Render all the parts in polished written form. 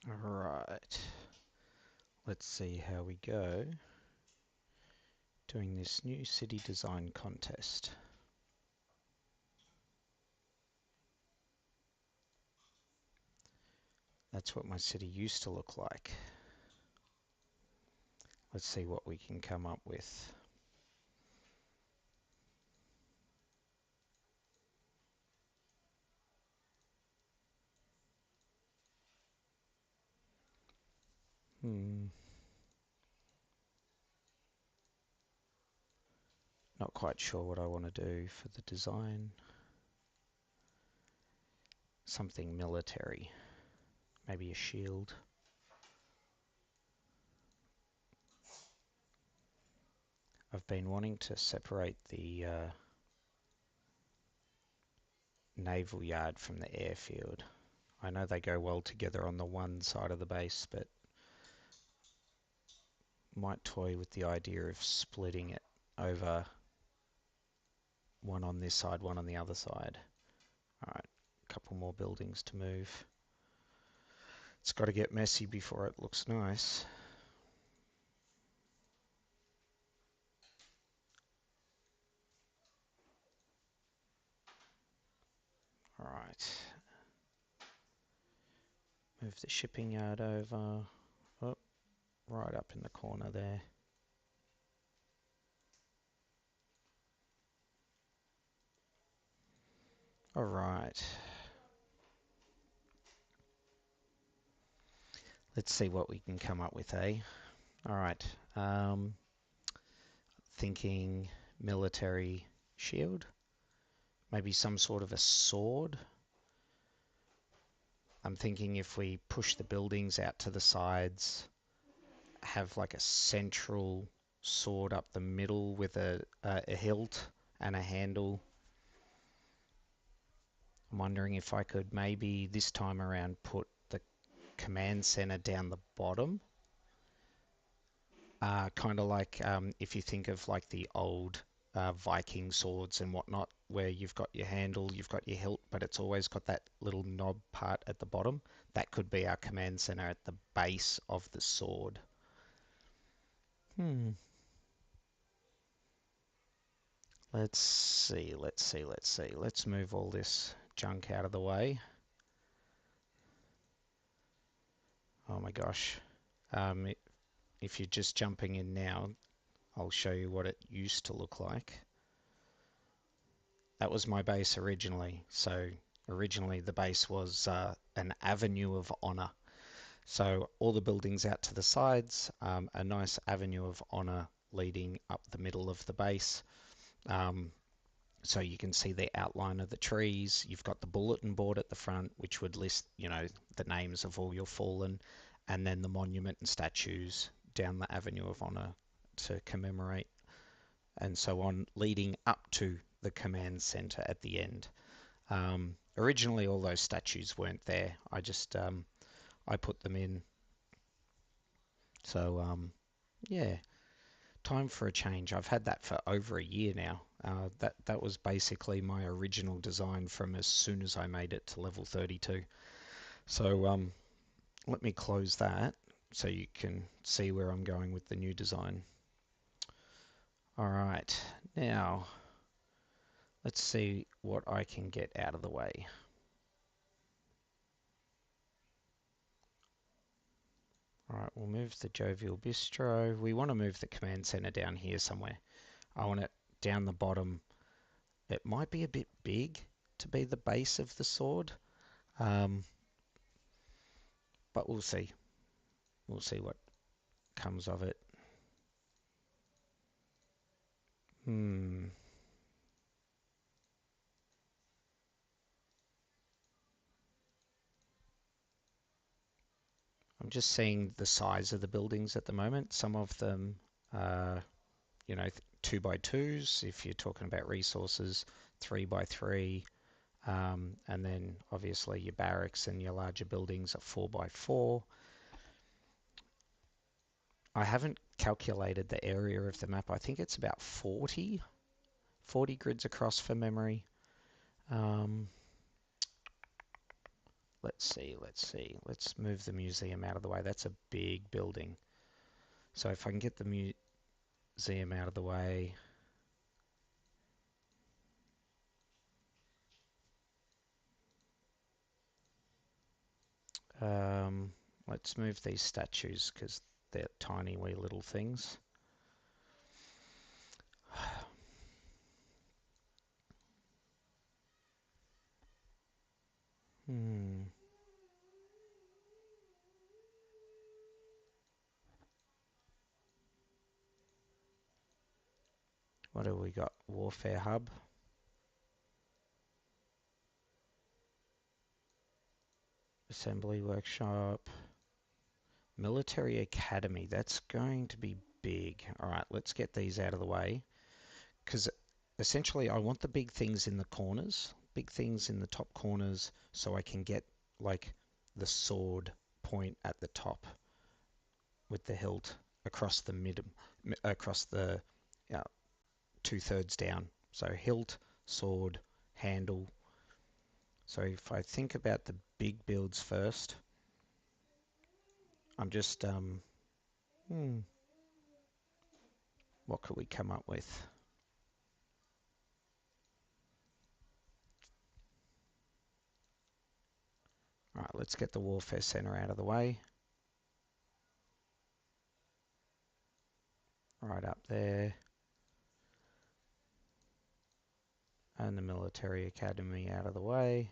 Alright, let's see how we go doing this new city design contest. That's what my city used to look like. Let's see what we can come up with. Not quite sure what I want to do for the design. Something military. Maybe a shield. I've been wanting to separate the naval yard from the airfield. I know they go well together on the one side of the base, but might toy with the idea of splitting it over one on this side, one on the other side. Alright, a couple more buildings to move. It's got to get messy before it looks nice. Alright. Move the shipping yard over. Oh, right up in the corner there. Alright. Let's see what we can come up with, eh? Alright. Thinking military shield. Maybe some sort of a sword. I'm thinking if we push the buildings out to the sides, have like a central sword up the middle with a hilt and a handle. I'm wondering if I could maybe this time around put the command center down the bottom. Kind of like if you think of like the old Viking swords and whatnot, where you've got your handle, you've got your hilt, but it's always got that little knob part at the bottom. That could be our command center at the base of the sword. Let's see. Let's move all this junk out of the way. Oh my gosh. If you're just jumping in now, I'll show you what it used to look like. That was my base originally. So originally the base was an avenue of honor. So all the buildings out to the sides, a nice avenue of honor leading up the middle of the base. So you can see the outline of the trees. You've got the bulletin board at the front, which would list, the names of all your fallen, and then the monument and statues down the Avenue of Honor to commemorate, and so on, leading up to the command center at the end. Originally, all those statues weren't there. I put them in. So yeah, time for a change. I've had that for over a year now. That was basically my original design from as soon as I made it to level 32. So let me close that so you can see where I'm going with the new design. Alright, now let's see what I can get out of the way. Alright, we'll move the Jovial Bistro. We want to move the command center down here somewhere. I want it down the bottom. It might be a bit big to be the base of the sword, but we'll see. We'll see what comes of it. I'm just seeing the size of the buildings at the moment. Some of them are, 2x2s if you're talking about resources, 3x3, and then obviously your barracks and your larger buildings are 4x4. I haven't calculated the area of the map. I think it's about 40 grids across for memory. let's see. Let's move the museum out of the way. That's a big building. So if I can get the museum out of the way. Um, let's move these statues because they're tiny wee little things. Hmm. What do we got? Warfare Hub. Assembly Workshop. Military Academy. That's going to be big. All right, let's get these out of the way. Because essentially I want the big things in the corners. Big things in the top corners so I can get like the sword point at the top with the hilt across the across the uh, 2/3 down. So hilt, sword, handle. So if I think about the big builds first, I'm just what could we come up with? All right, let's get the warfare center out of the way. Right up there. And the military academy out of the way.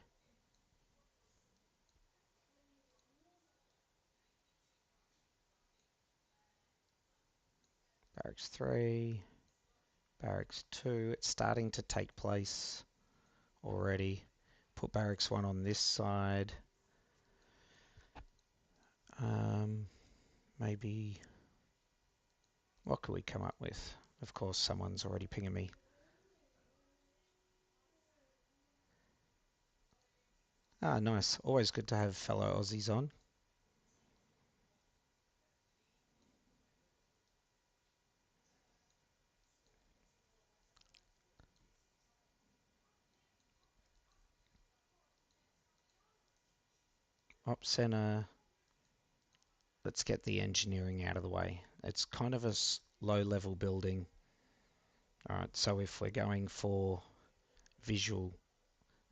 Barracks 3, Barracks 2. It's starting to take place already. Put Barracks 1 on this side. Maybe, what could we come up with? Of course, someone's already pinging me. Ah, nice. Always good to have fellow Aussies on. Op center. Let's get the engineering out of the way. It's kind of a low-level building. All right, so if we're going for visual,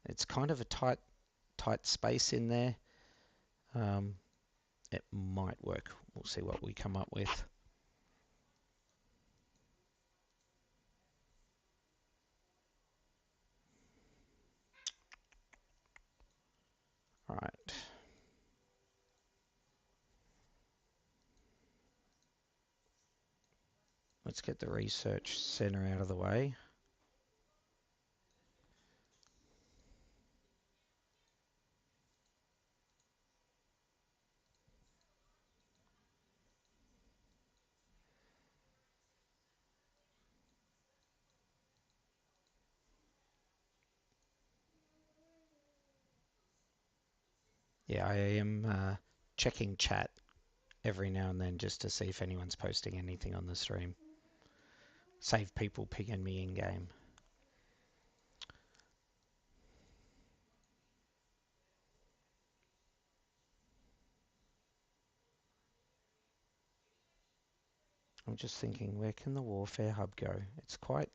it's kind of a tight space in there. It might work. We'll see what we come up with. All right. Let's get the research center out of the way. Yeah, I am checking chat every now and then just to see if anyone's posting anything on the stream. Save people pinging me in game. I'm just thinking, where can the Warfare Hub go? It's quite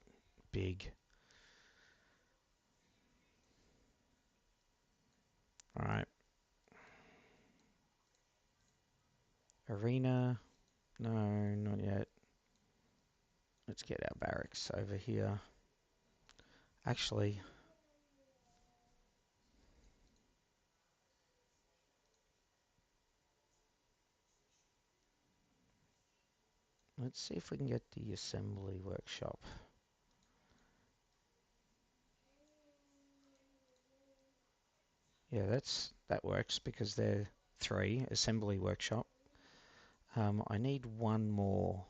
big. All right. Arena. No, not yet. Let's get our barracks over here. Actually, let's see if we can get the assembly workshop. Yeah, that works because they're 3 assembly workshop. I need one more.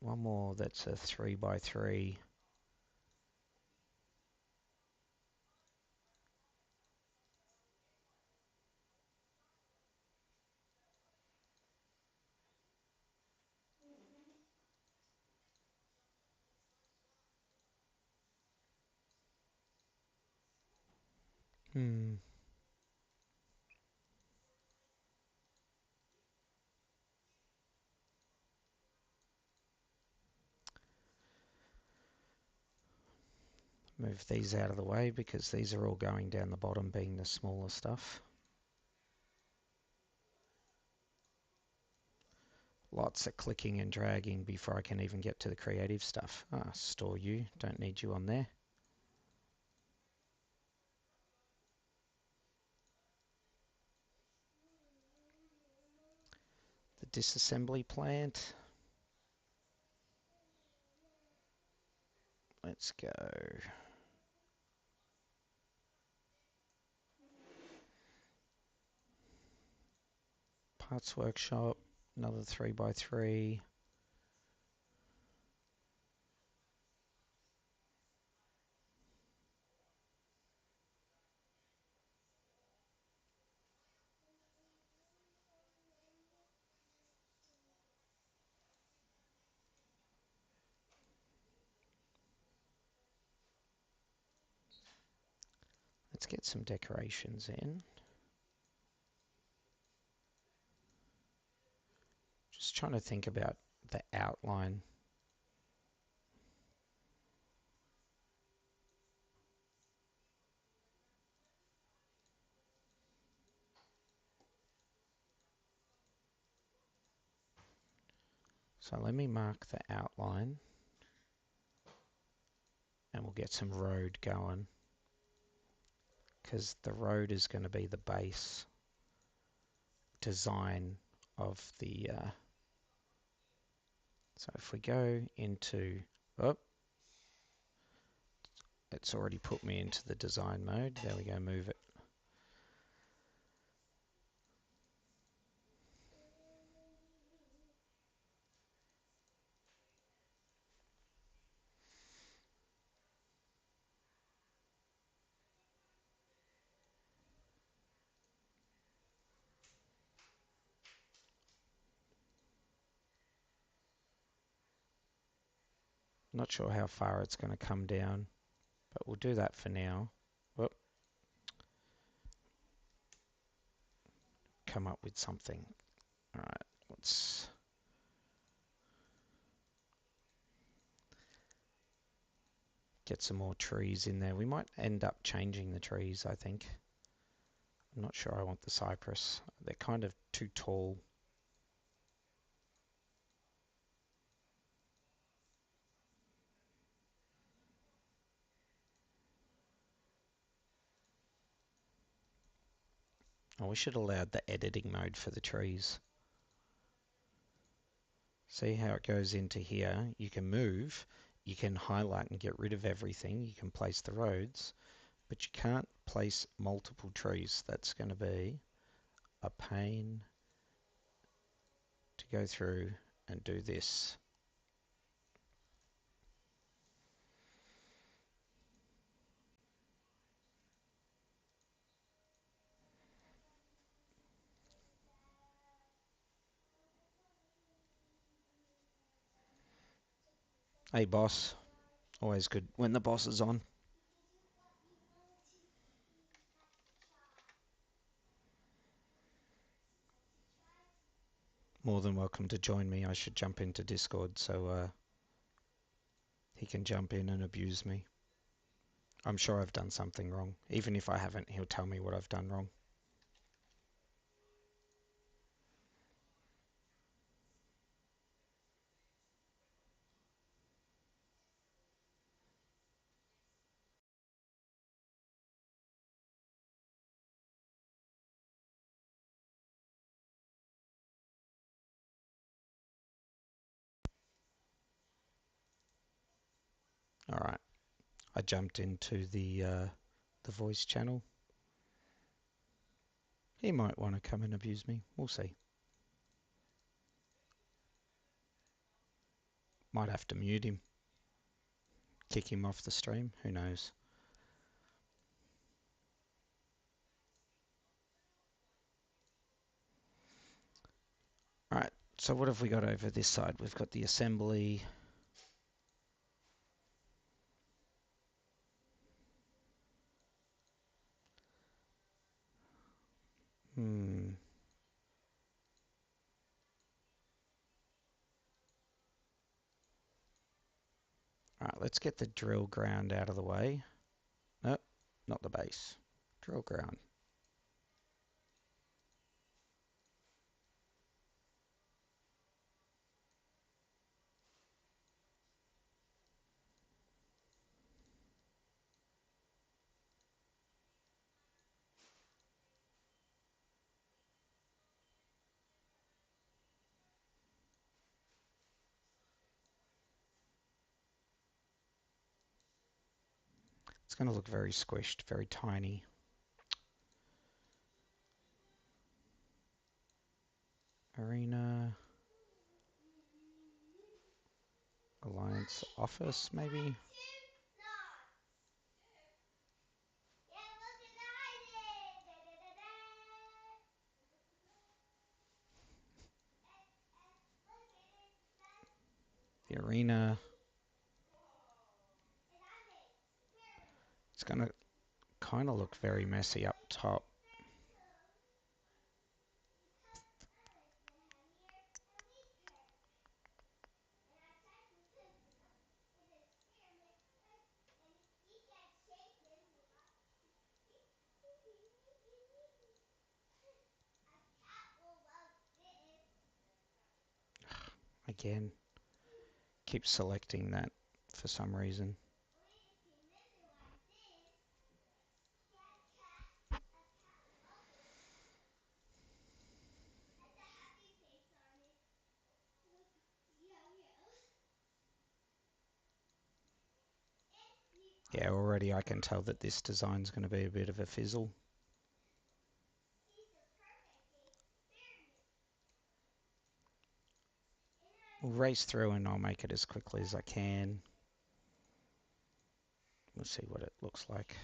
One more that's a 3x3. Hmm. Move these out of the way because these are all going down the bottom, being the smaller stuff. Lots of clicking and dragging before I can even get to the creative stuff. Store you, don't need you on there. The disassembly plant. Let's go. Parts workshop, another 3x3. Let's get some decorations in. Just trying to think about the outline. So let me mark the outline and we'll get some road going, because the road is going to be the base design of the so if we go into, oh, it's already put me into the design mode. There we go, move it. Not sure how far it's going to come down, but we'll do that for now. Whoop. Come up with something. All right, let's get some more trees in there. We might end up changing the trees, I think. I'm not sure I want the cypress. They're kind of too tall. Oh, we should have allowed the editing mode for the trees. See how it goes into here? You can move, you can highlight and get rid of everything, you can place the roads, but you can't place multiple trees. That's going to be a pain to go through and do this. Hey boss, always good when the boss is on. More than welcome to join me. I should jump into Discord so he can jump in and abuse me. I'm sure I've done something wrong. Even if I haven't, he'll tell me what I've done wrong. Alright, I jumped into the voice channel. He might want to come and abuse me. We'll see. Might have to mute him. Kick him off the stream. Who knows? Alright, so what have we got over this side? We've got the assembly. Alright, let's get the drill ground out of the way. Nope, not the base. Drill ground. It's going to look very squished, very tiny. Arena. Alliance office, maybe? The arena. It's going to kind of look very messy up top. Again, keep selecting that for some reason. Yeah, already I can tell that this design's going to be a bit of a fizzle. We'll race through and I'll make it as quickly as I can. We'll see what it looks like.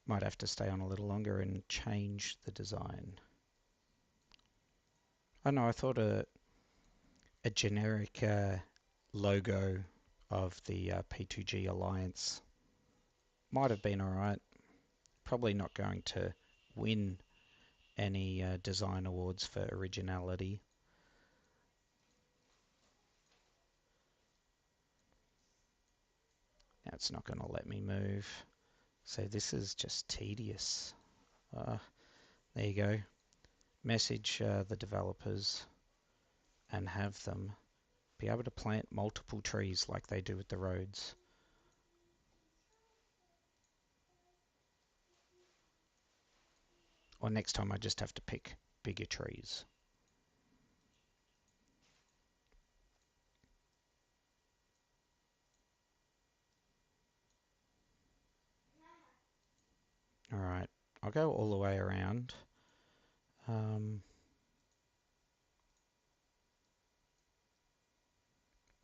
Might have to stay on a little longer and change the design. Oh no, I thought a generic logo of the P2G Alliance might have been alright. Probably not going to win any design awards for originality. Now it's not going to let me move. So this is just tedious. There you go. Message the developers and have them be able to plant multiple trees like they do with the roads. Or next time I just have to pick bigger trees. Alright, I'll go all the way around.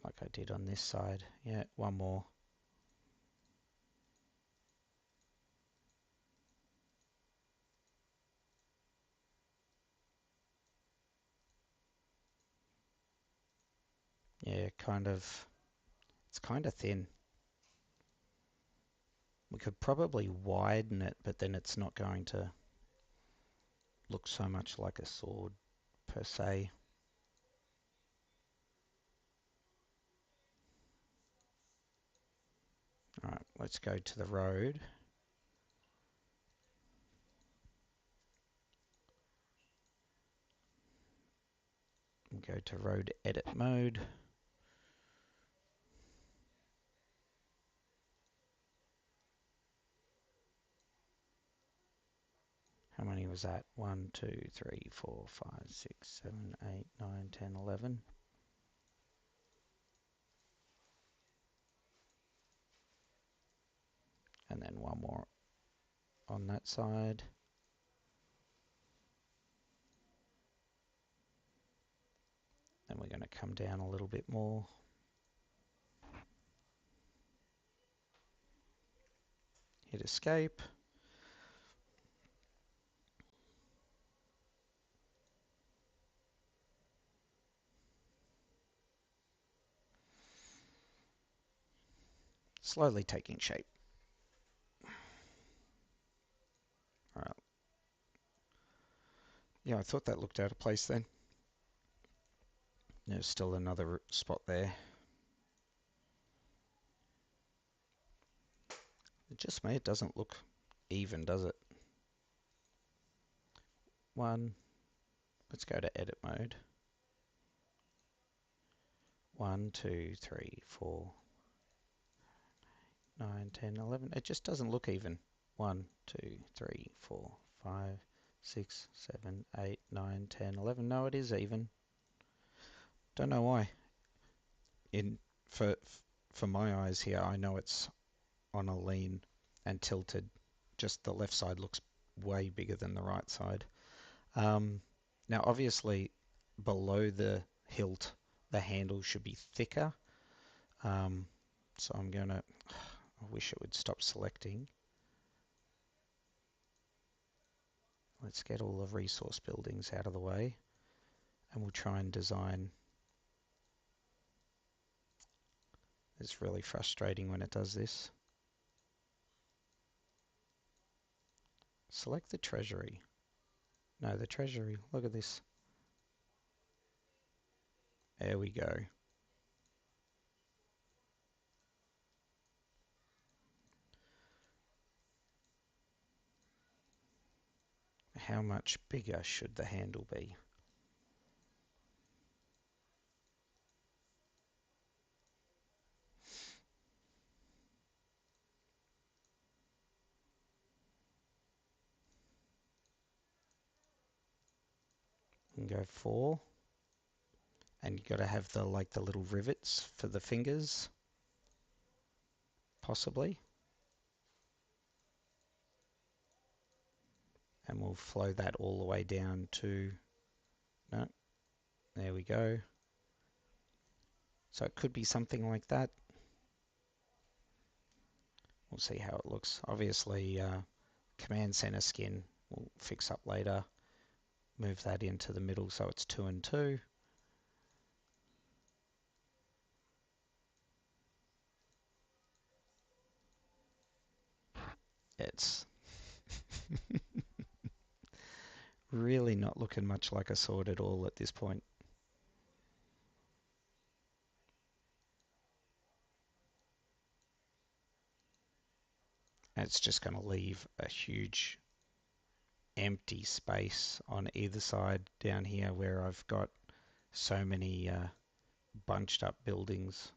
Like I did on this side. Yeah, one more. Yeah, it's kind of thin. We could probably widen it, but then it's not going to look so much like a sword per se. Alright, let's go to the road. And go to road edit mode. How many was that? 1, 2, 3, 4, 5, 6, 7, 8, 9, 10, 11. And then one more on that side. Then we're going to come down a little bit more. Hit escape. Slowly taking shape. Alright. Yeah, I thought that looked out of place then. There's still another spot there. Just me, it doesn't look even, does it? One. Let's go to edit mode. 1, 2, 3, 4, 9, 10, 11. It just doesn't look even. 1, 2, 3, 4, 5, 6, 7, 8, 9, 10, 11. No, it is even. Don't know why. In for for my eyes here, I know it's on a lean and tilted. Just the left side looks way bigger than the right side. Now, obviously, below the hilt, the handle should be thicker. So I'm gonna. I wish it would stop selecting. Let's get all the resource buildings out of the way, and we'll try and design. It's really frustrating when it does this. Select the treasury. No, the treasury. Look at this. There we go. How much bigger should the handle be? You can go 4. And you got to have the like the little rivets for the fingers, possibly. And we'll flow that all the way down to, no, there we go. So it could be something like that. We'll see how it looks. Obviously, command center skin we'll fix up later. Move that into the middle so it's 2 and 2. It's really not looking much like a sword at all at this point. And it's just going to leave a huge empty space on either side down here where I've got so many bunched up buildings.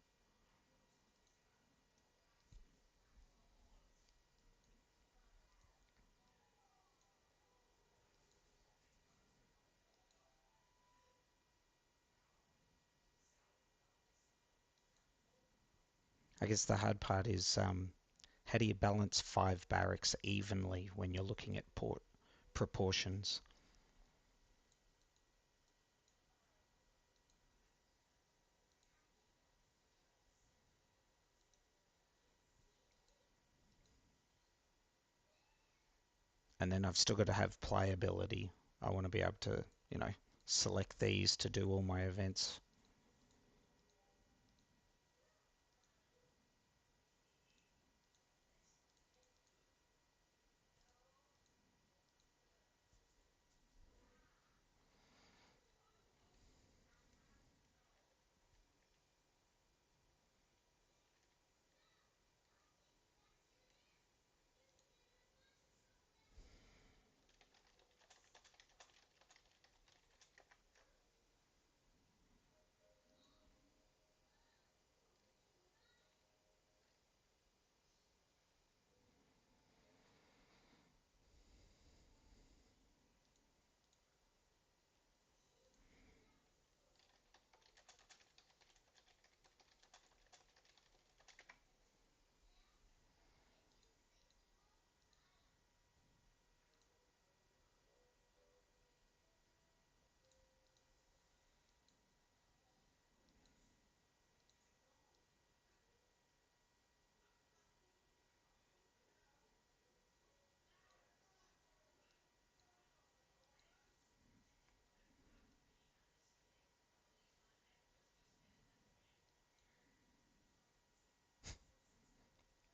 I guess the hard part is how do you balance 5 barracks evenly when you're looking at port proportions? And then I've still got to have playability. I want to be able to, select these to do all my events.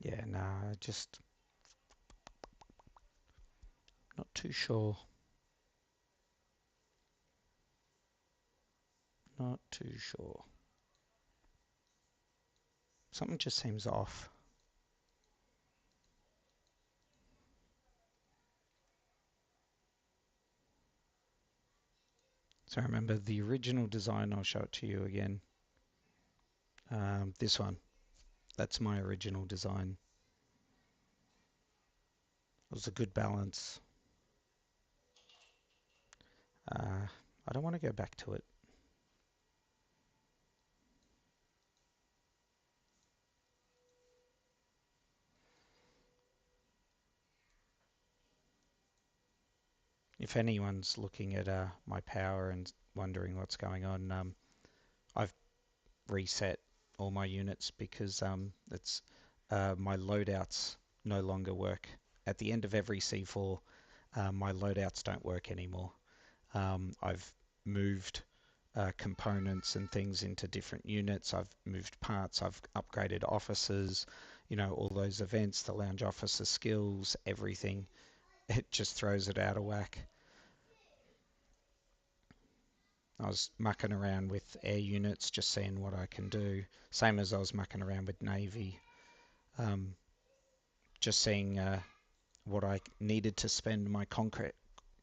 Yeah, nah, just not too sure. Not too sure. Something just seems off. So remember the original design, I'll show it to you again. This one, that's my original design. It was a good balance. I don't want to go back to it. If anyone's looking at my power and wondering what's going on, I've reset all my units because it's my loadouts no longer work. At the end of every C4, my loadouts don't work anymore. I've moved components and things into different units. I've moved parts. I've upgraded officers. You know, all those events, the lounge officer skills, everything. It just throws it out of whack. I was mucking around with air units, just seeing what I can do. Same as I was mucking around with Navy, um, just seeing what I needed to spend my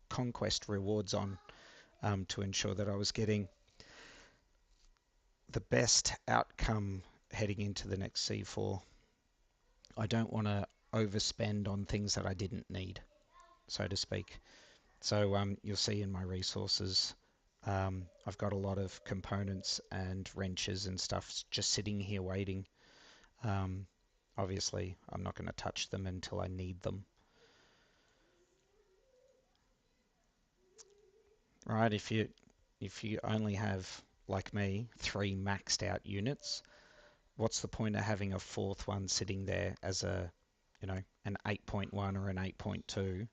conquest rewards on to ensure that I was getting the best outcome heading into the next C4. I don't want to overspend on things that I didn't need, so to speak. So you'll see in my resources, I've got a lot of components and wrenches and stuff just sitting here waiting. Um, Obviously, I'm not going to touch them until I need them. Right? If you only have, like me, 3 maxed out units, what's the point of having a fourth one sitting there as a, an 8.1 or an 8.2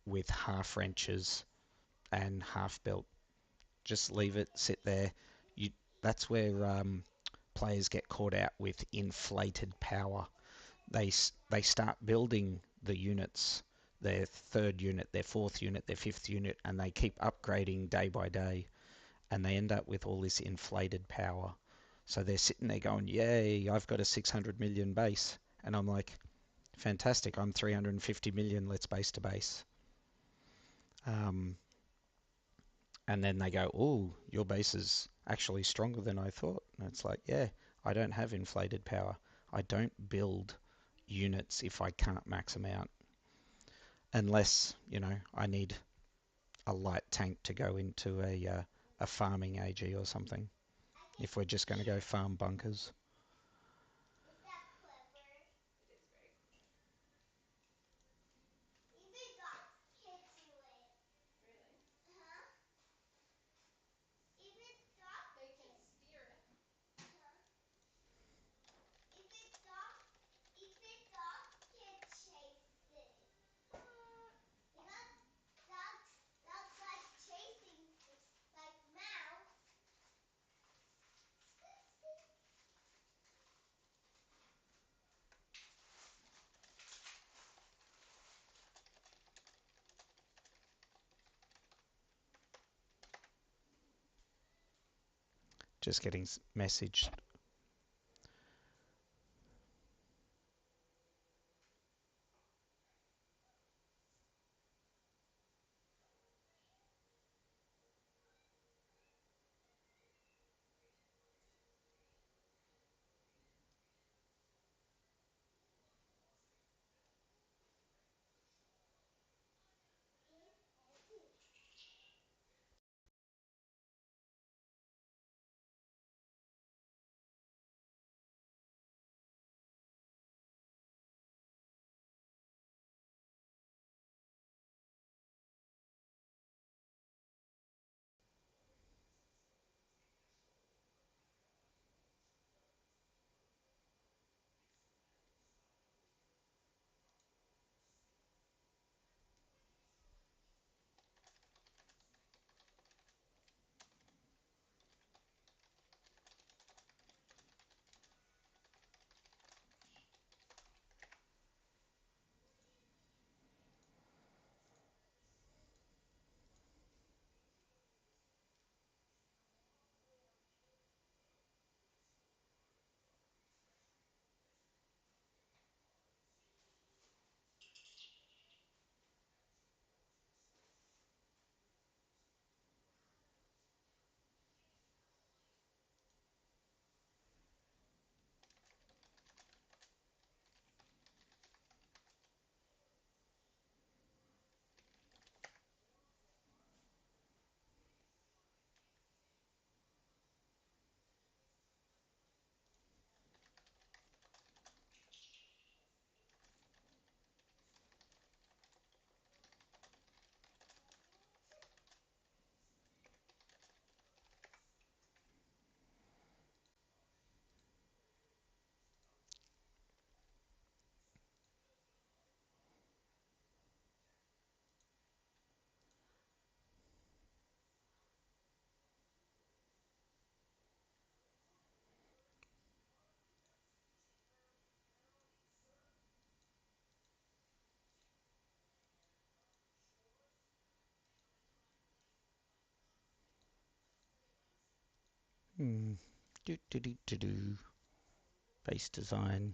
with half wrenches and half built? Just leave it sit there. You That's where players get caught out with inflated power. They start building the units, their third unit, their fourth unit, their fifth unit, and they keep upgrading day by day, and they end up with all this inflated power. So they're sitting there going, "Yay, I've got a 600 million base," and I'm like, "Fantastic! I'm 350 million. Let's base to base." Um, and then they go, "Oh, your base is actually stronger than I thought." And it's like, yeah, I don't have inflated power. I don't build units if I can't max them out. Unless, I need a light tank to go into a farming AG or something. If we're just going to go farm bunkers. Just getting messaged. Hmm. Do do do do do. Base design.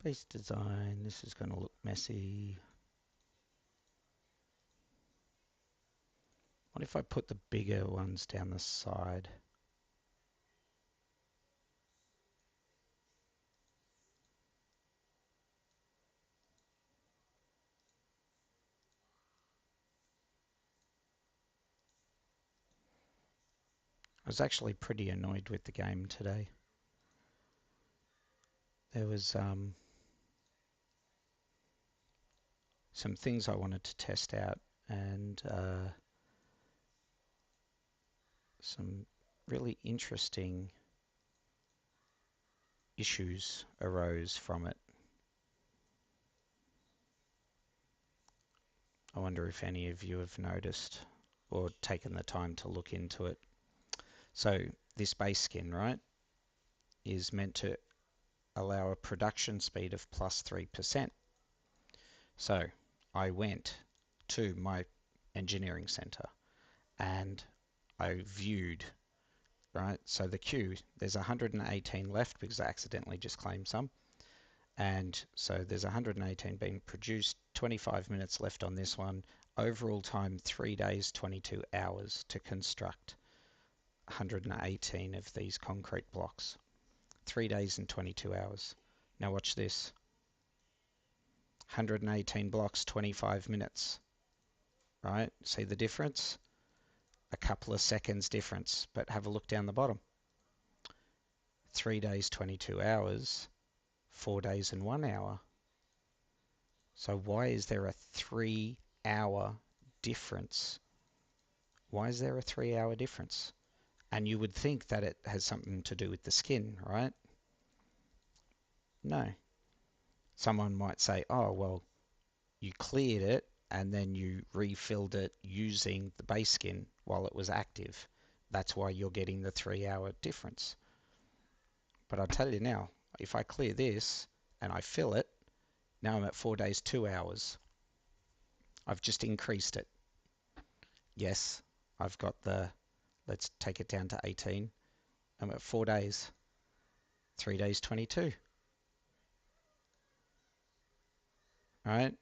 Base design. This is going to look messy. What if I put the bigger ones down the side? I was actually pretty annoyed with the game today. There was some things I wanted to test out, and some really interesting issues arose from it. I wonder if any of you have noticed or taken the time to look into it. So this base skin, right, is meant to allow a production speed of plus 3%. So I went to my engineering center and I viewed, right? So the queue, there's 118 left because I accidentally just claimed some. And so there's 118 being produced, 25 minutes left on this one. Overall time, 3 days, 22 hours to construct 118 of these concrete blocks. 3 days and 22 hours. Now watch this. 118 blocks, 25 minutes. Right? See the difference? A couple of seconds difference. But have a look down the bottom. 3 days, 22 hours. 4 days and 1 hour. So why is there a 3-hour difference? Why is there a 3-hour difference? And you would think that it has something to do with the skin, right? No. Someone might say, oh, well, you cleared it and then you refilled it using the base skin while it was active. That's why you're getting the 3-hour difference. But I'll tell you now, if I clear this and I fill it, now I'm at 4 days, 2 hours. I've just increased it. Yes, I've got the, let's take it down to 18. I'm at 4 days, 3 days, 22. All right,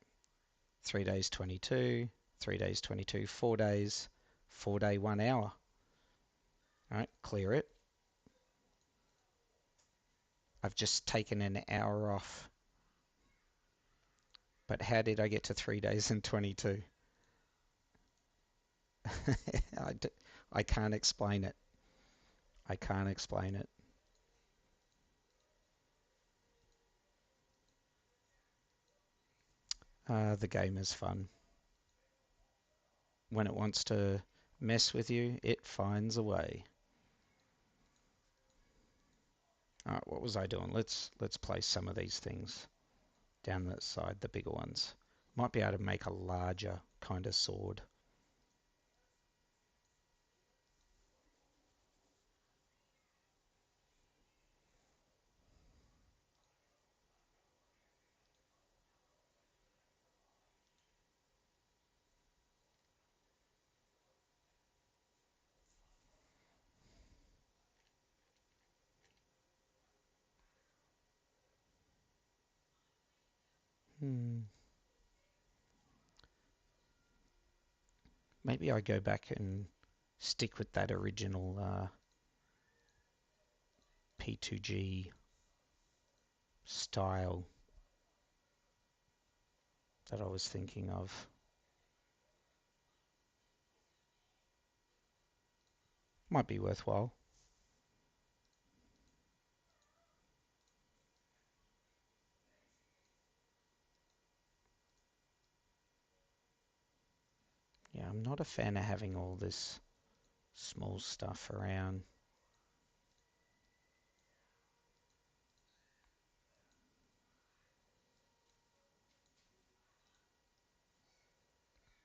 3 days, 22, 3 days, 22, 4 days, 4 day, 1 hour. All right, clear it. I've just taken an hour off. But how did I get to 3 days and 22? I can't explain it. I can't explain it. The game is fun. When it wants to mess with you, it finds a way. Alright, what was I doing? Let's place some of these things down the side, the bigger ones. Might be able to make a larger kind of sword. Maybe I go back and stick with that original P2G style that I was thinking of. Might be worthwhile. Yeah, I'm not a fan of having all this small stuff around.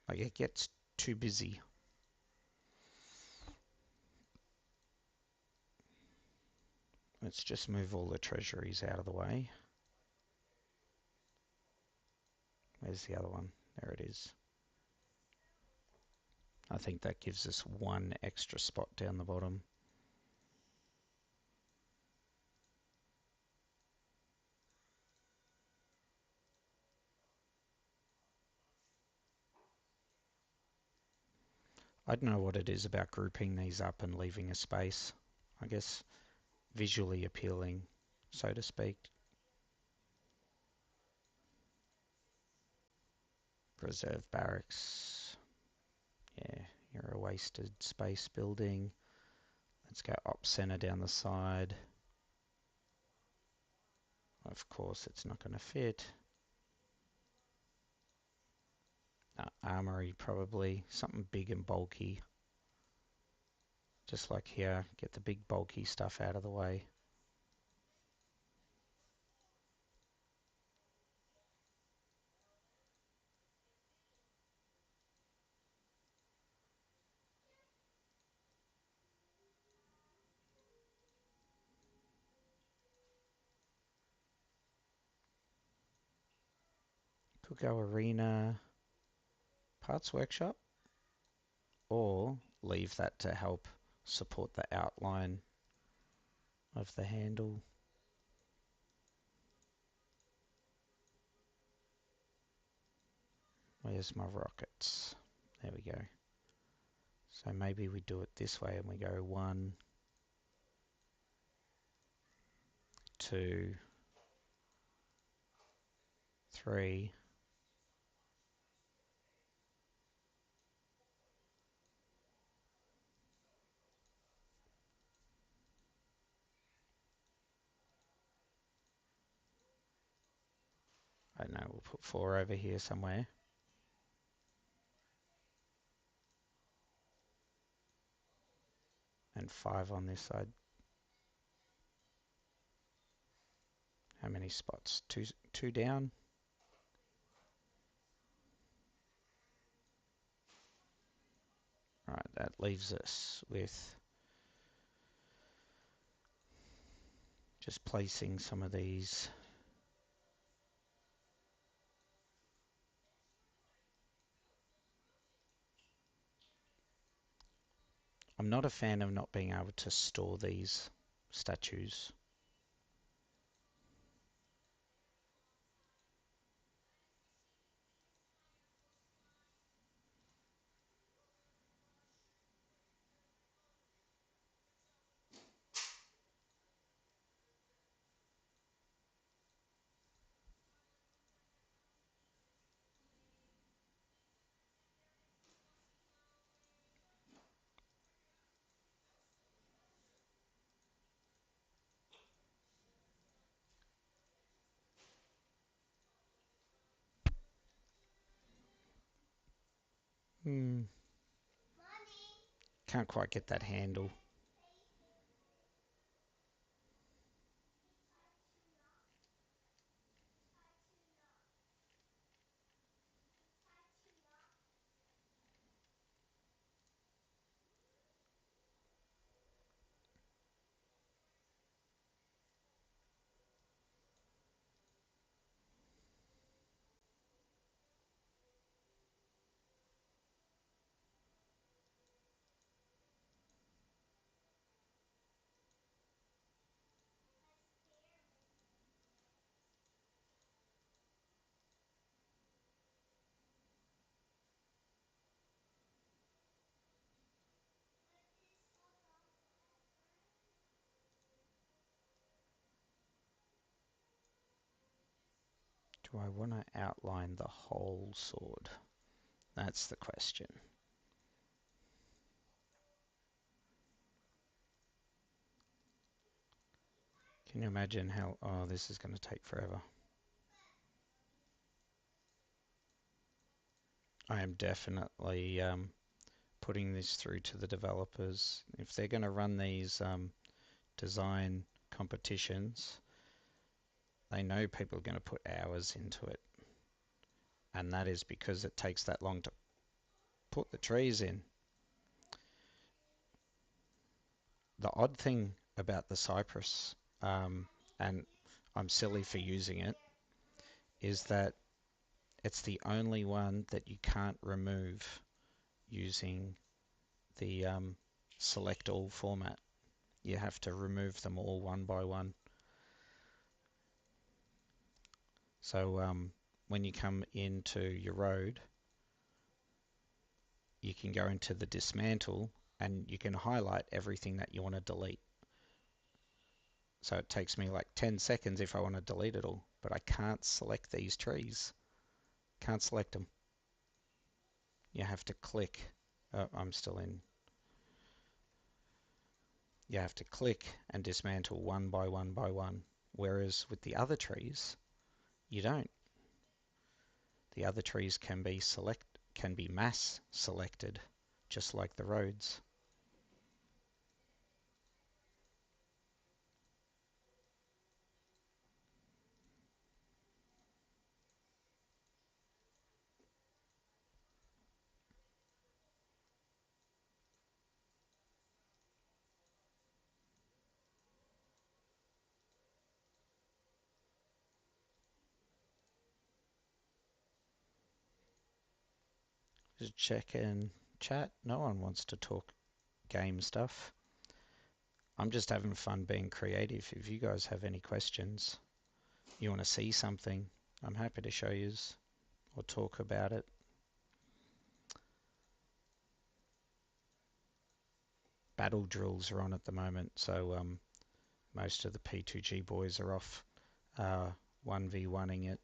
Like it gets too busy. Let's just move all the treasuries out of the way. Where's the other one? There it is. I think that gives us one extra spot down the bottom. I don't know what it is about grouping these up and leaving a space. I guess visually appealing, so to speak. Reserve barracks. Yeah, you're a wasted space building. Let's go op center down the side. Of course, it's not going to fit. Armory, probably. Something big and bulky. Just like here, get the big bulky stuff out of the way. Could go arena, parts workshop, or leave that to help support the outline of the handle. Where's my rockets? There we go. So maybe we do it this way and we go 1, 2, 3. I don't know, we'll put 4 over here somewhere. And 5 on this side. How many spots? Two down. Right, that leaves us with just placing some of these. I'm not a fan of not being able to store these statues. Can't quite get that handle. Do I want to outline the whole sword? That's the question. Can you imagine how... Oh, this is going to take forever. I am definitely putting this through to the developers. If they're going to run these design competitions, they know people are going to put hours into it. And that is because it takes that long to put the trees in. The odd thing about the cypress, and I'm silly for using it, is that it's the only one that you can't remove using the select all format. You have to remove them all one by one. So when you come into your road, you can go into the dismantle and you can highlight everything that you want to delete. So it takes me like 10 seconds if I want to delete it all, but I can't select these trees. Can't select them. You have to click. I'm still in. You have to click and dismantle one by one by one. Whereas with the other trees, you don't. The other trees can be mass selected, just like the roads. Just check in chat. No one wants to talk game stuff. I'm just having fun being creative. If you guys have any questions, you want to see something, I'm happy to show you or talk about it. Battle drills are on at the moment, so most of the P2G boys are off 1v1ing it,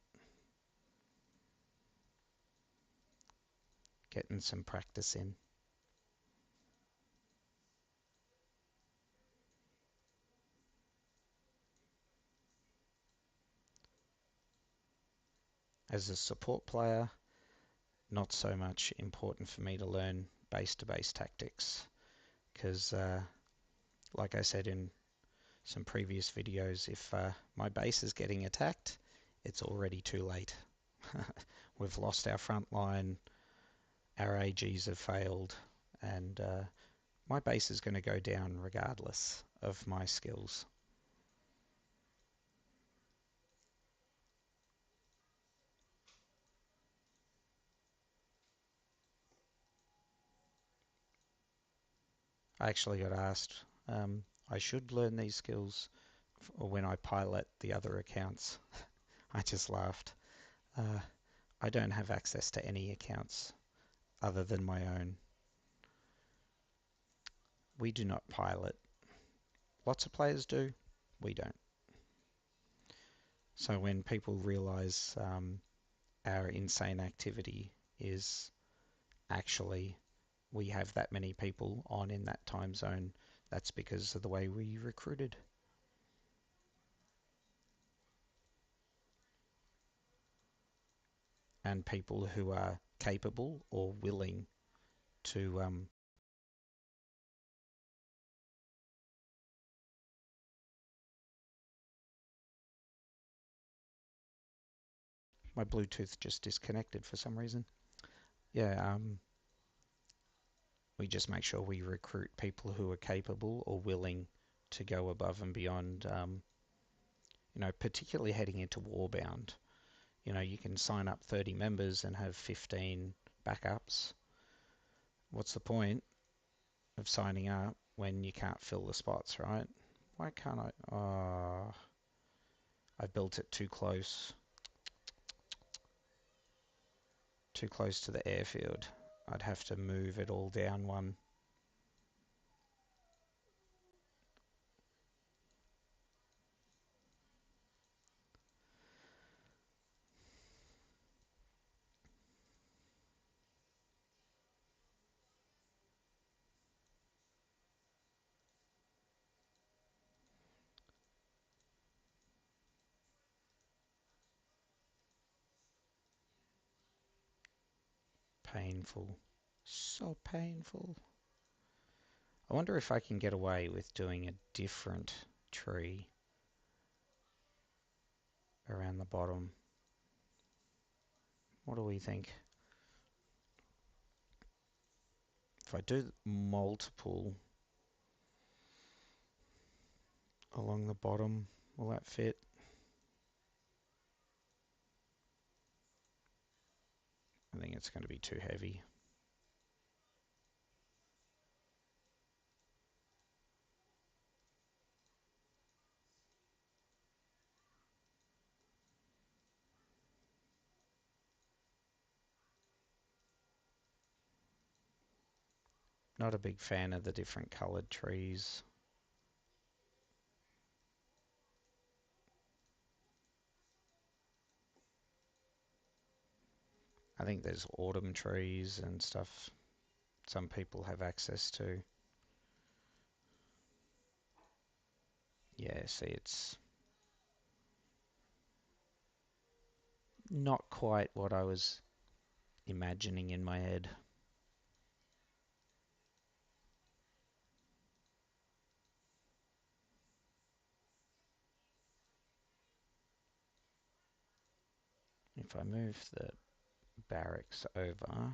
getting some practice in. As a support player, not so much important for me to learn base-to-base tactics, because like I said in some previous videos, if my base is getting attacked, it's already too late. We've lost our front line, our AGs have failed, and my base is going to go down regardless of my skills. I actually got asked, I should learn these skills when I pilot the other accounts. I just laughed. I don't have access to any accounts other than my own. We do not pilot. Lots of players do, we don't. So when people realize our insane activity is actually we have that many people on in that time zone, that's because of the way we recruited. And people who are capable or willing to my Bluetooth just disconnected for some reason. Yeah, we just make sure we recruit people who are capable or willing to go above and beyond, particularly heading into Warbound. You can sign up 30 members and have 15 backups. What's the point of signing up when you can't fill the spots, right? Why can't I? Oh, I built it too close. Too close to the airfield. I'd have to move it all down one. Painful. So painful. I wonder if I can get away with doing a different tree around the bottom. What do we think? If I do multiple along the bottom, will that fit? I think it's going to be too heavy. Not a big fan of the different coloured trees. I think there's autumn trees and stuff some people have access to. Yeah, see, it's not quite what I was imagining in my head. If I move the barracks over,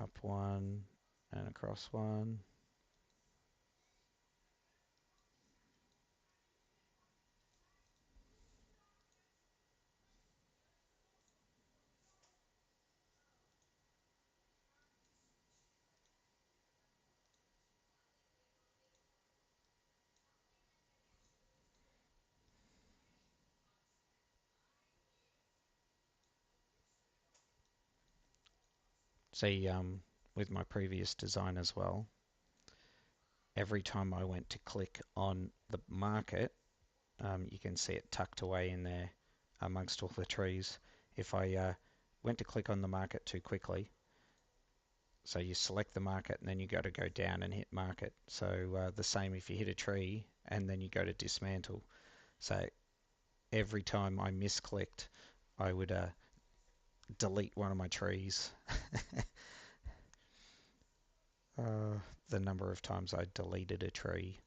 up one and across one. See, with my previous design as well, every time I went to click on the market, you can see it tucked away in there amongst all the trees. If I went to click on the market too quickly, so you select the market and then you got to go down and hit market. So the same if you hit a tree and then you go to dismantle. So every time I misclicked, I would delete one of my trees. The number of times I deleted a tree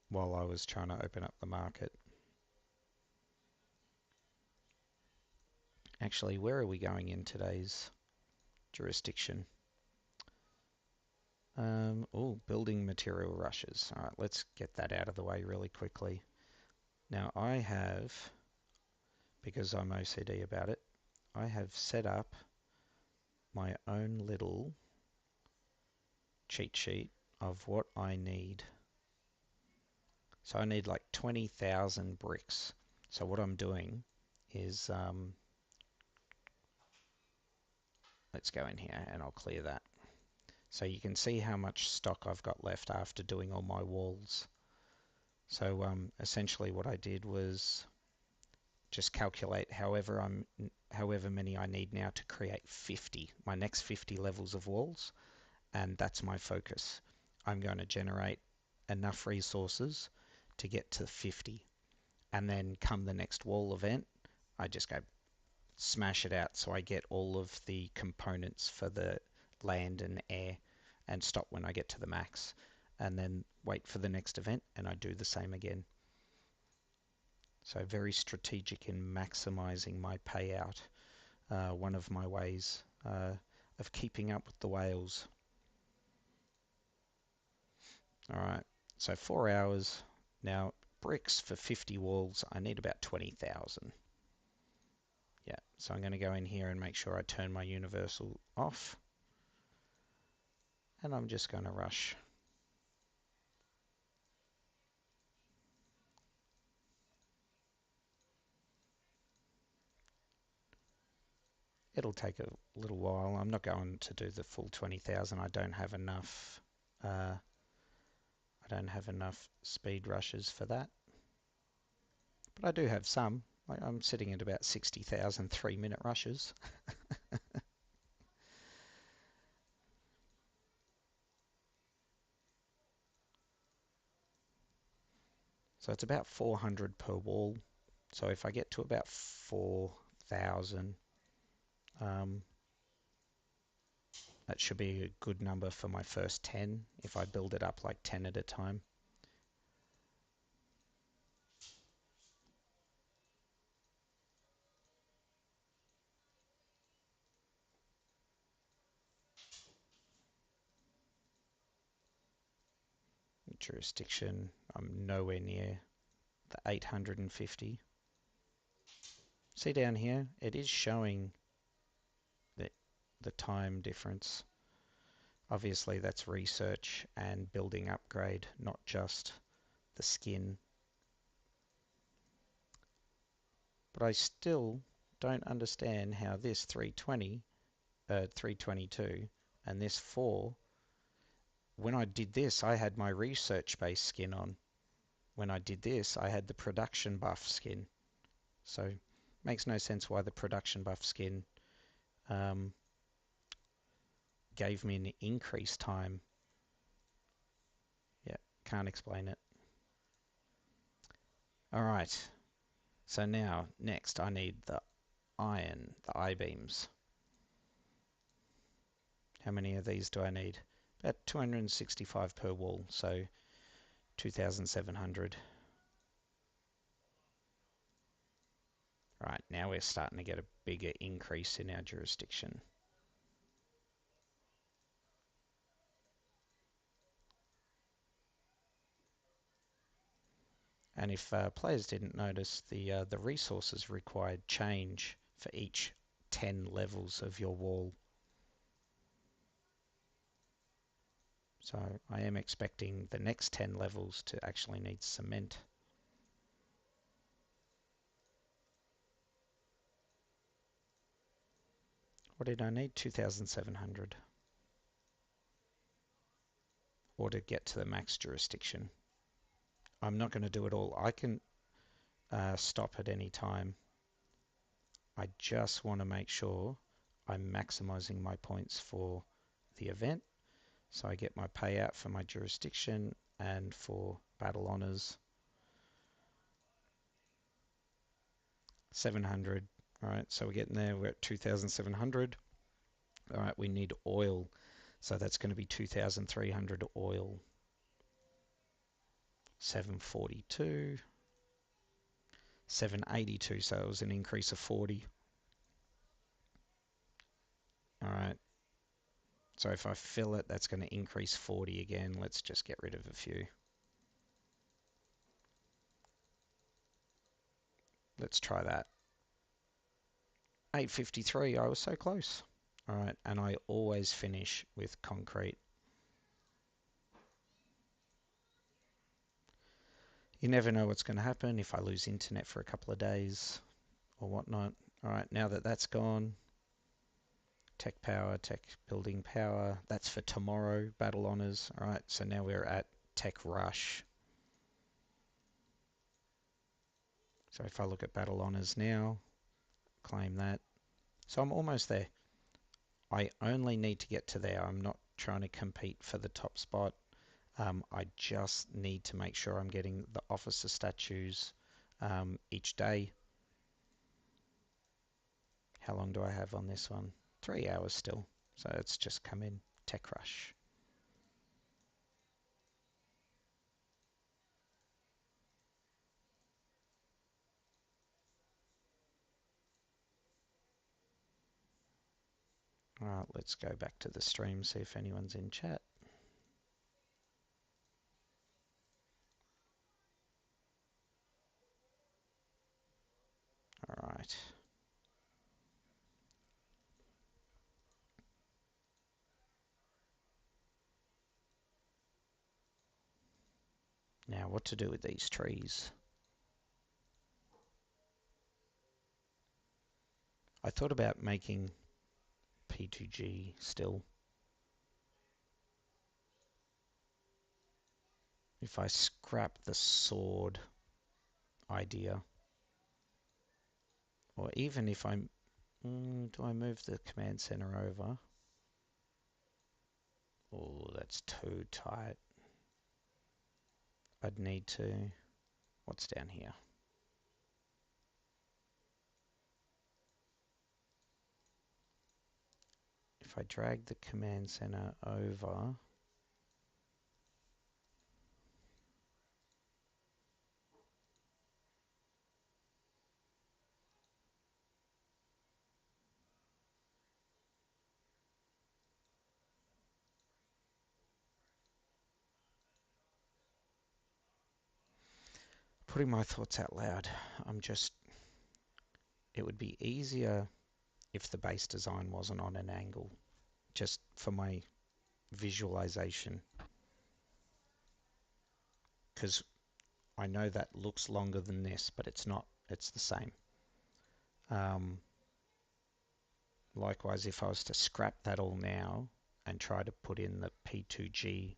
while I was trying to open up the market. Actually, where are we going in today's jurisdiction? Oh, building material rushes. All right, let's get that out of the way really quickly. Now I have, because I'm OCD about it, I have set up my own little cheat sheet of what I need. So I need like 20,000 bricks. So what I'm doing is, let's go in here and I'll clear that. So you can see how much stock I've got left after doing all my walls. So essentially what I did was just calculate however many I need now to create 50, my next 50 levels of walls, and that's my focus. I'm going to generate enough resources to get to 50, and then come the next wall event, I just go smash it out so I get all of the components for the land and air and stop when I get to the max, and then wait for the next event and I do the same again. So very strategic in maximizing my payout. One of my ways of keeping up with the whales. All right, so 4 hours. Now, bricks for 50 walls, I need about 20,000. Yeah, so I'm going to go in here and make sure I turn my universal off. And I'm just going to rush. It'll take a little while. I'm not going to do the full 20,000. I don't have enough. I don't have enough speed rushes for that. But I do have some. I'm sitting at about 60,000 3-minute rushes. So it's about 400 per wall. So if I get to about 4,000, um, that should be a good number for my first 10 if I build it up like 10 at a time. Jurisdiction, I'm nowhere near the 850. See down here, it is showing the, the time difference. Obviously that's research and building upgrade, not just the skin. But I still don't understand how this 320 322, and this 4. When I did this, I had my research base skin on. When I did this, I had the production buff skin. So makes no sense why the production buff skin um, gave me an increased time. Yeah, can't explain it. All right. So now, next, I need the iron, the I-beams. How many of these do I need? About 265 per wall, so 2,700. Right, now we're starting to get a bigger increase in our jurisdiction. And if players didn't notice, the resources required change for each 10 levels of your wall. So I am expecting the next 10 levels to actually need cement. What did I need? 2,700. Or to get to the max jurisdiction. I'm not going to do it all. I can stop at any time. I just want to make sure I'm maximizing my points for the event. So I get my payout for my jurisdiction and for battle honors. 700. All right, so we're getting there. We're at 2,700. All right, we need oil. So that's going to be 2,300 oil. 742. 782, so it was an increase of 40. All right. So if I fill it, that's going to increase 40 again. Let's just get rid of a few. Let's try that. 853, I was so close. All right, and I always finish with concrete. You never know what's going to happen if I lose internet for a couple of days or whatnot. All right, now that that's gone, tech power, tech building power, that's for tomorrow, battle honors. All right, so now we're at tech rush. So if I look at battle honors now, claim that. So I'm almost there. I only need to get to there. I'm not trying to compete for the top spot. I just need to make sure I'm getting the officer statues each day. How long do I have on this one? 3 hours still. So it's just come in. Tech rush. Alright, let's go back to the stream, see if anyone's in chat. Alright. Now what to do with these trees? I thought about making P2G still. If I scrap the sword idea, or even if I'm... do I move the command center over? Oh, that's too tight. I'd need to... What's down here? If I drag the command center over... Putting my thoughts out loud, it would be easier if the base design wasn't on an angle, just for my visualization, because I know that looks longer than this, but it's not. It's the same. Likewise, if I was to scrap that all now and try to put in the P2G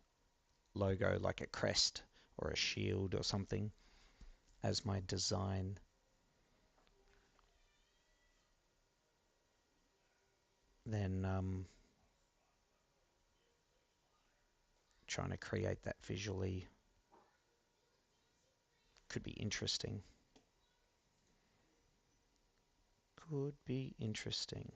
logo like a crest or a shield or something as my design, then trying to create that visually could be interesting. Could be interesting.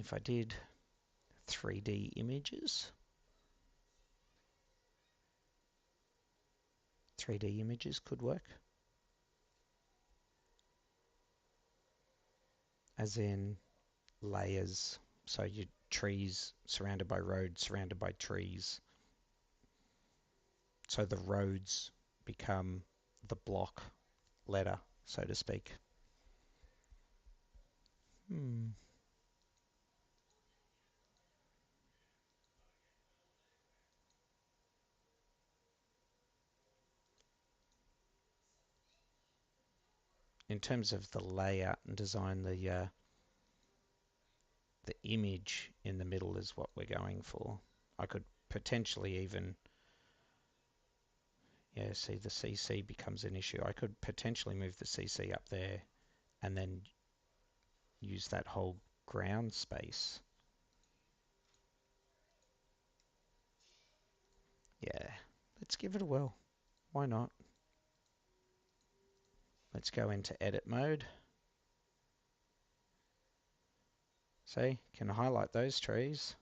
If I did 3D images, 3D images could work. As in layers. So your trees surrounded by roads, surrounded by trees. So the roads become the block letter, so to speak. In terms of the layout and design, the image in the middle is what we're going for. I could potentially even, yeah, see the CC becomes an issue. I could potentially move the CC up there and then use that whole ground space. Yeah, let's give it a whirl. Why not? Let's go into edit mode. See, can highlight those trees.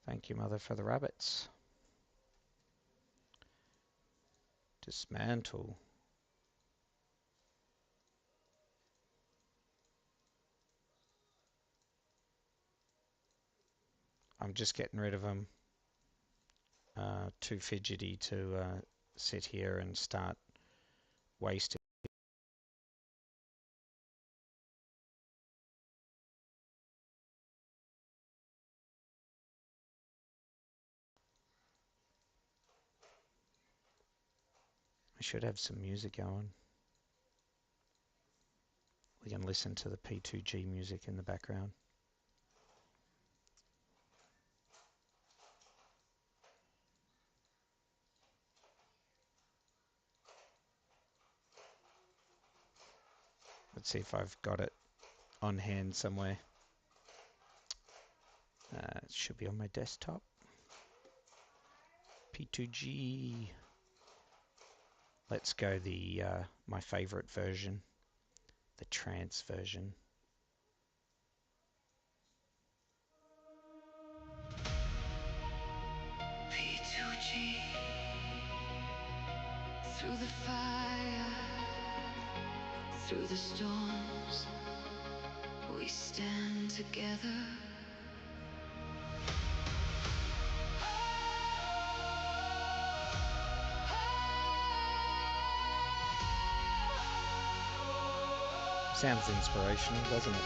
Thank you, Mother, for the rabbits. Dismantle. I'm just getting rid of them. Too fidgety to sit here and start wasting. I should have some music going. We can listen to the P2G music in the background. Let's see if I've got it on hand somewhere. It should be on my desktop. P2G. Let's go the my favorite version, the trance version. P2G. Through the fire, through the storms, we stand together. Sounds inspirational, doesn't it?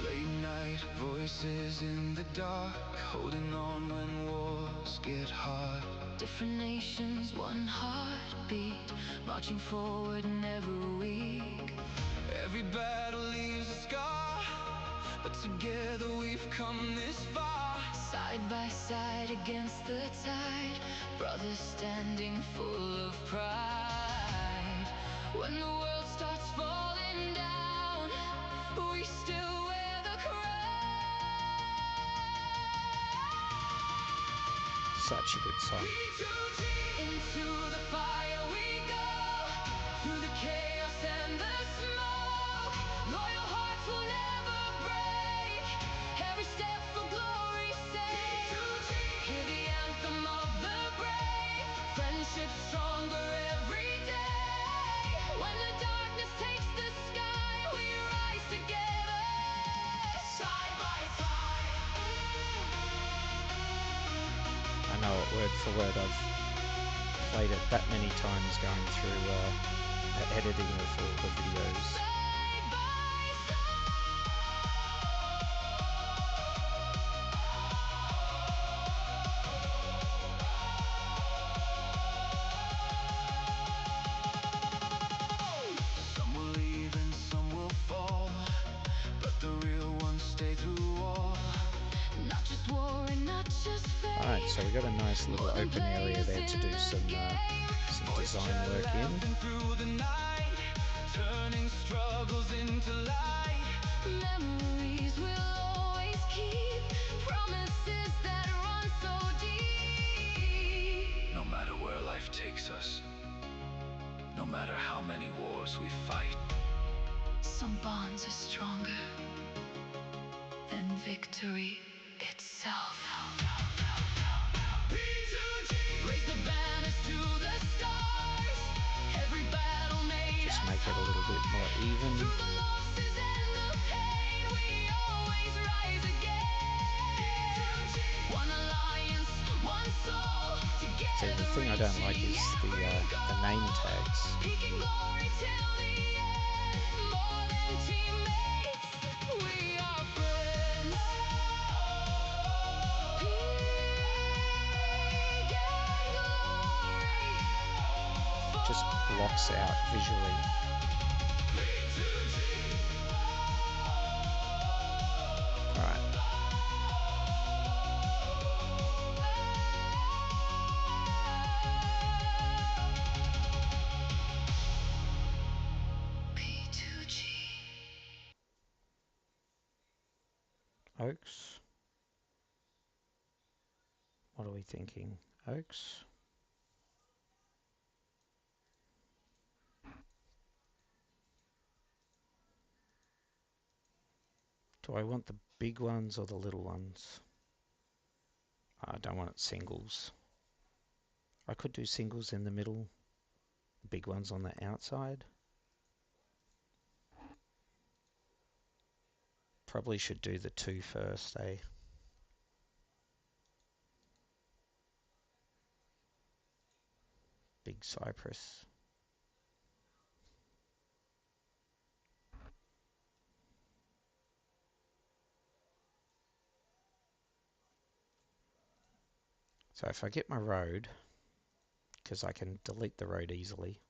Late night voices in the dark, holding on when wars get hard. Different nations, one heartbeat, marching forward, never weak. Every battle leaves a scar, but together we've come this far. Side by side against the tide, brothers standing full of pride. When the world starts falling down, we still wear the crown. such a good song. Into the fire we go, through the chaos and the smoke. Loyal hearts will never break. Every step for glory's sake. Hear the anthem of the brave. Friendship stronger every day. When the darkness takes the sky, we rise together, side by side. I know it word for word. I've played it that many times going through the editing of all the videos. Side by side. Some will leave and some will fall, but the real ones stay through all. Not just war and not just fate. Alright, so we got a nice little open area there to do some design work in. Through the night, turning struggles into light. Memories we'll always keep, promises that run so deep. No matter where life takes us, no matter how many wars we fight, some bonds are stronger than victory itself. Raise the banners to the stars. Every battle made Just make it a little bit more even. through the losses and the pain, we always rise again. One alliance, one soul. So Together the thing I don't like is the name tags. Peaking glory till the end. More than teammates, we are friends. Peak and glory. Just blocks out visually. Alright. P2G. Oaks. What are we thinking? Oaks? Do I want the big ones or the little ones? I don't want it singles. I could do singles in the middle, the big ones on the outside. Probably should do the two first, eh? Big cypress. So if I get my road, because I can delete the road easily.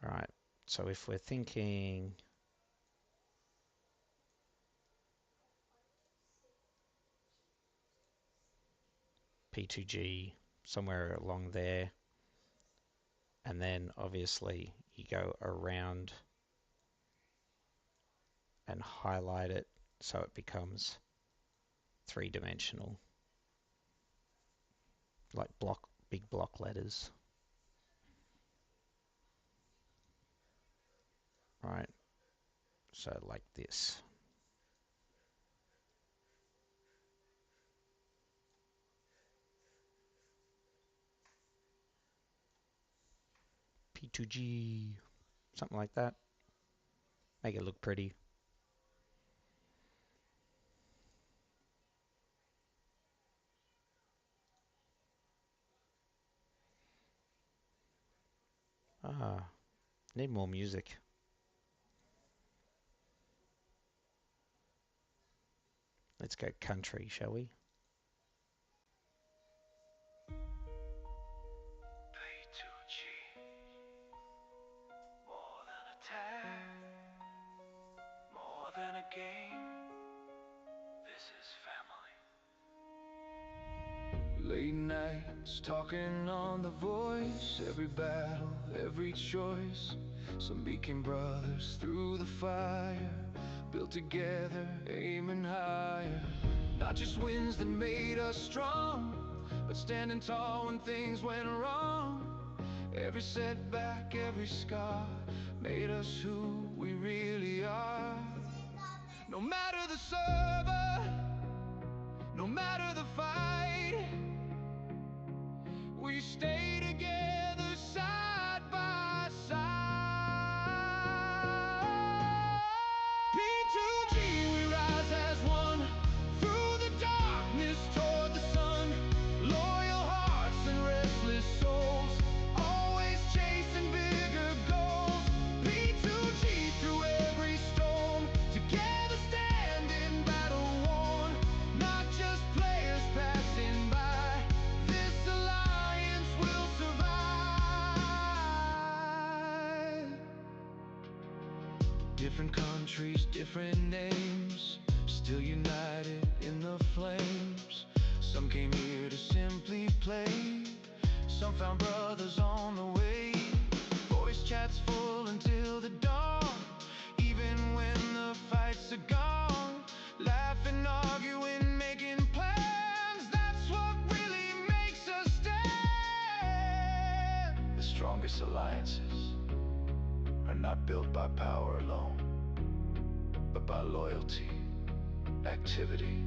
Alright, so if we're thinking P2G, somewhere along there, and then obviously you go around and highlight it so it becomes three-dimensional, like big block letters. Right, so like this. P2G, something like that. Make it look pretty. Ah, need more music. Let's go country, shall we? P2G. More than a tag, more than a game. This is family. Late nights talking on the voice. Every battle, every choice. Some became brothers through the fire. Built together, aiming higher. Not just winds that made us strong, but standing tall when things went wrong. Every setback, every scar made us who we really are. No matter the server, no matter the fight, we stay together side by side. P2G, we rise as one, through the darkness toward the sun. Loyal hearts and restless souls, always chasing bigger goals. P2G through every storm, together standing battle worn. Not just players passing by, this alliance will survive. Different countries, different names, still united in the flames. Some came here to simply play, some found brothers on the way. Voice chats full until the dawn, even when the fights are gone. Laughing, arguing, making plans, that's what really makes us stand. The strongest alliances are not built by power alone, but by loyalty, activity,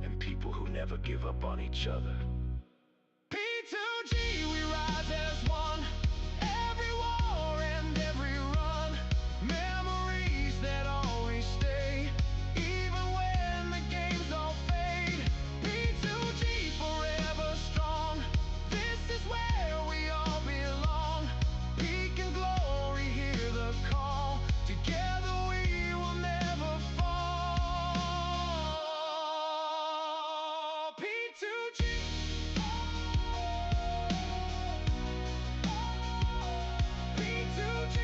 and people who never give up on each other. P2G, we rise as one. Every war and every run, memories that always stay, even when the games all fade. P2G, forever strong. This is where we all belong. Peak and glory, hear the call. Together we will never fall. P2G. P2G.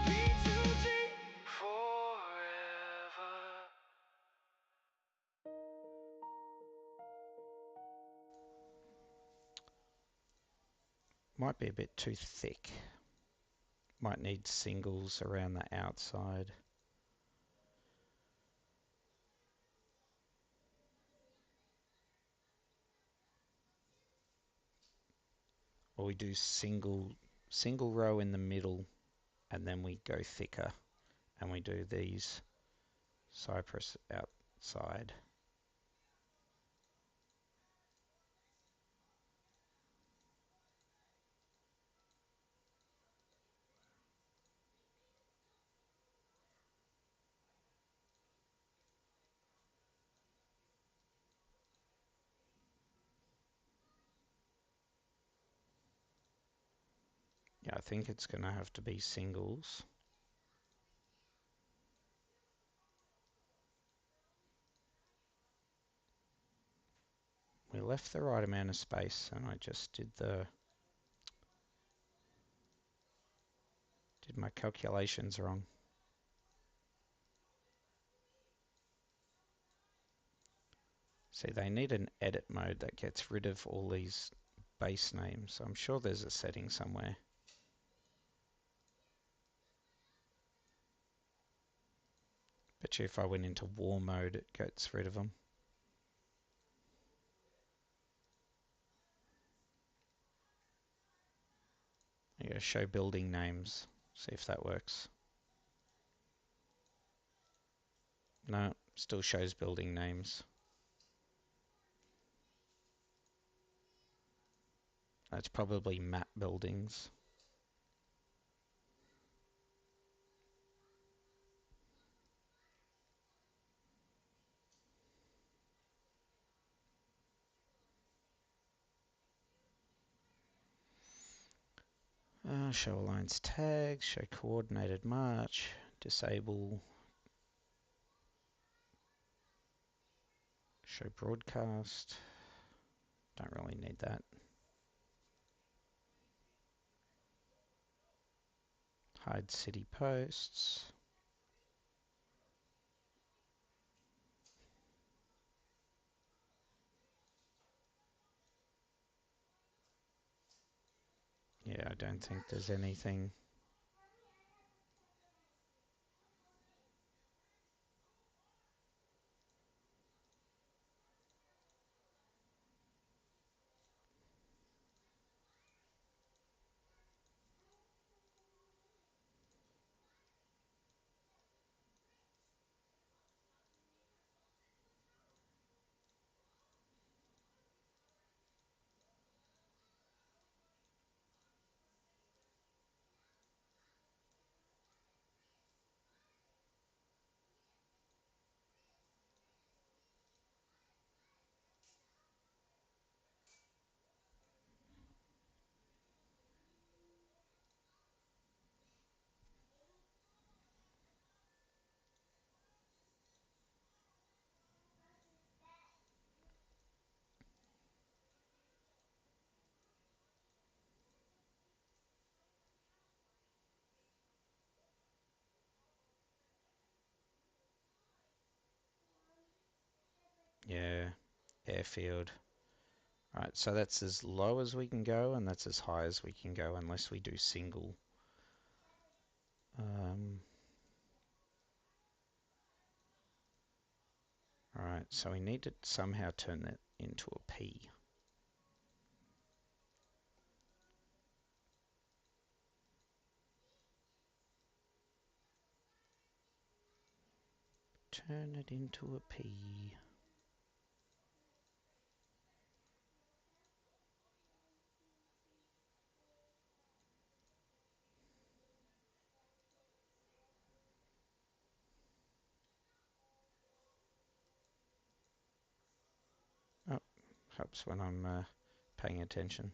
P2G. Forever. Might be a bit too thick. Might need singles around the outside. Or we do single row in the middle, and then we go thicker, and we do these cypress outside. Yeah, I think it's going to have to be singles. We left the right amount of space, and I just did my calculations wrong. See, they need an edit mode that gets rid of all these base names. I'm sure there's a setting somewhere. Bet you if I went into war mode, it gets rid of them. Yeah, show building names. See if that works. No, still shows building names. That's probably map buildings. Show alliance tags, show coordinated march, disable, show broadcast. Don't really need that. Hide city posts. Yeah, I don't think there's anything. Yeah, airfield. Right, so that's as low as we can go, and that's as high as we can go, unless we do single. Alright, so we need to somehow turn that into a P. Turn it into a P. Oh, helps when I'm paying attention.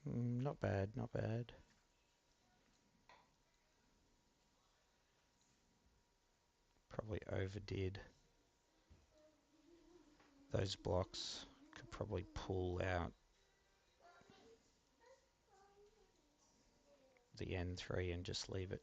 Not bad, not bad. Probably overdid. Those blocks could probably pull out the N3 and just leave it.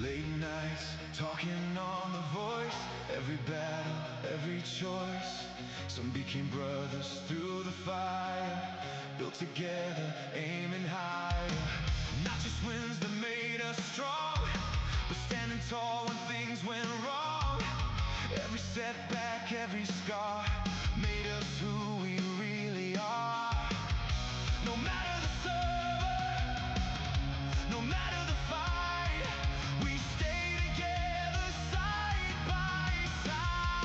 Late nights, talking on the voice. Every battle, every choice. Some became brothers through the fire. Built together, aiming higher. Not just winds that made us strong, but standing tall when things went wrong. Every setback, every scar made us who we really are. No matter the server, no matter the fight, we stay together side by side.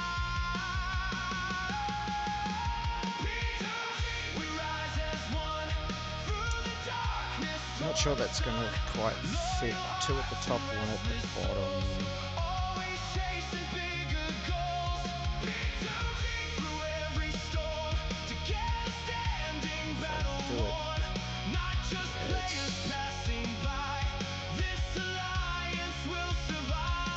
We rise as one through the darkness. Not sure that's going to quite fit. Two at the top, one at the bottom. Always chasing bigger goals. Through every storm, together standing battle worn. Not just players passing by. This alliance will survive.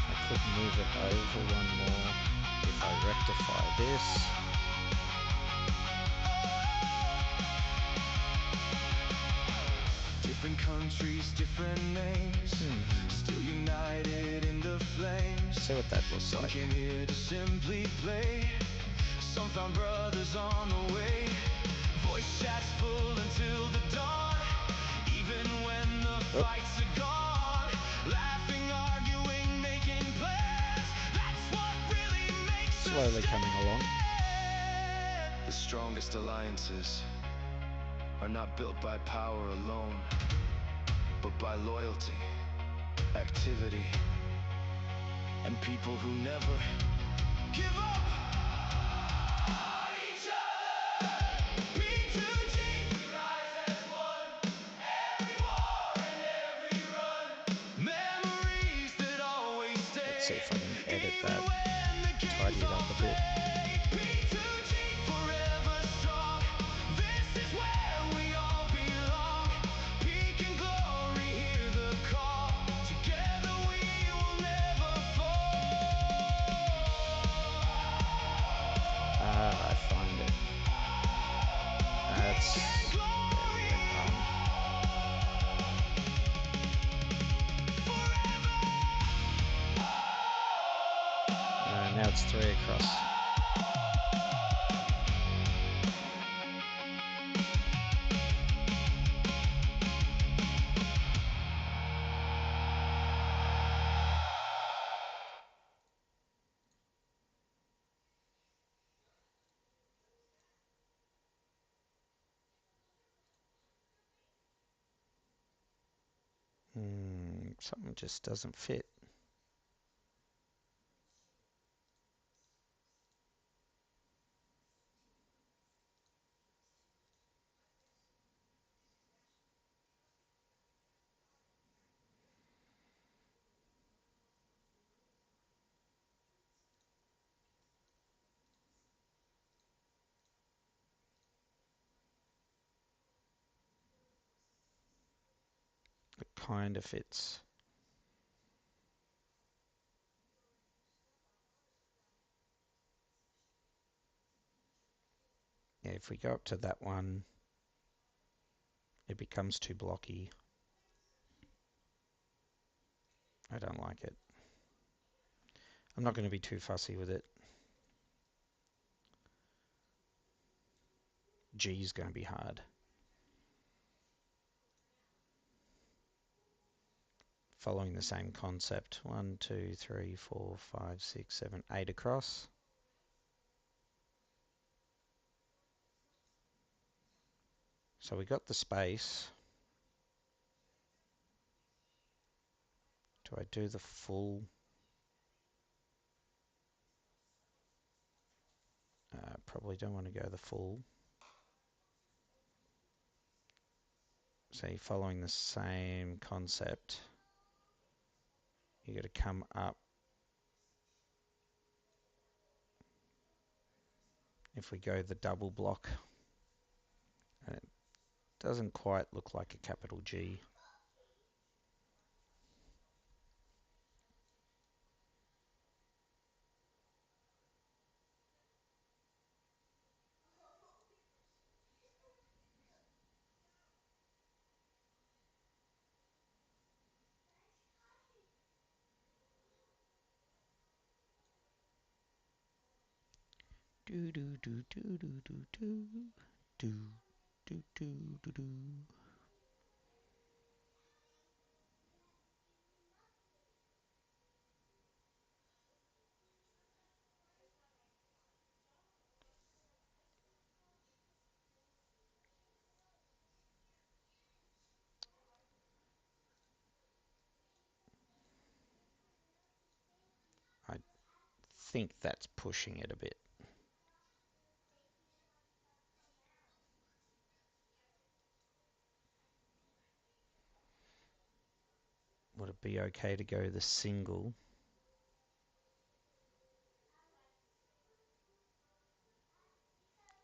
I could move it over one more if I rectify this. Different countries, different names, still united in the flames. See what that looks Some like. came here to simply play. Some found brothers on the way. Voice chats full until the dawn. Even when the fights are gone. Laughing, arguing, making plans. That's what really makes us Slowly coming along. stand. The strongest alliances are not built by power alone, but by loyalty, activity, and people who never give up on each other. Now it's 3 across. Something just doesn't fit. It kind of fits. Yeah, if we go up to that one, it becomes too blocky. I don't like it. I'm not going to be too fussy with it. G is going to be hard. Following the same concept. 1, 2, 3, 4, 5, 6, 7, 8 across. So we got the space. Do I do the full? Probably don't want to go the full. So you're following the same concept. You got to come up. If we go the double block, and it doesn't quite look like a capital G. Do do do do do do do do do do do do. I think that's pushing it a bit. Would it be okay to go the single?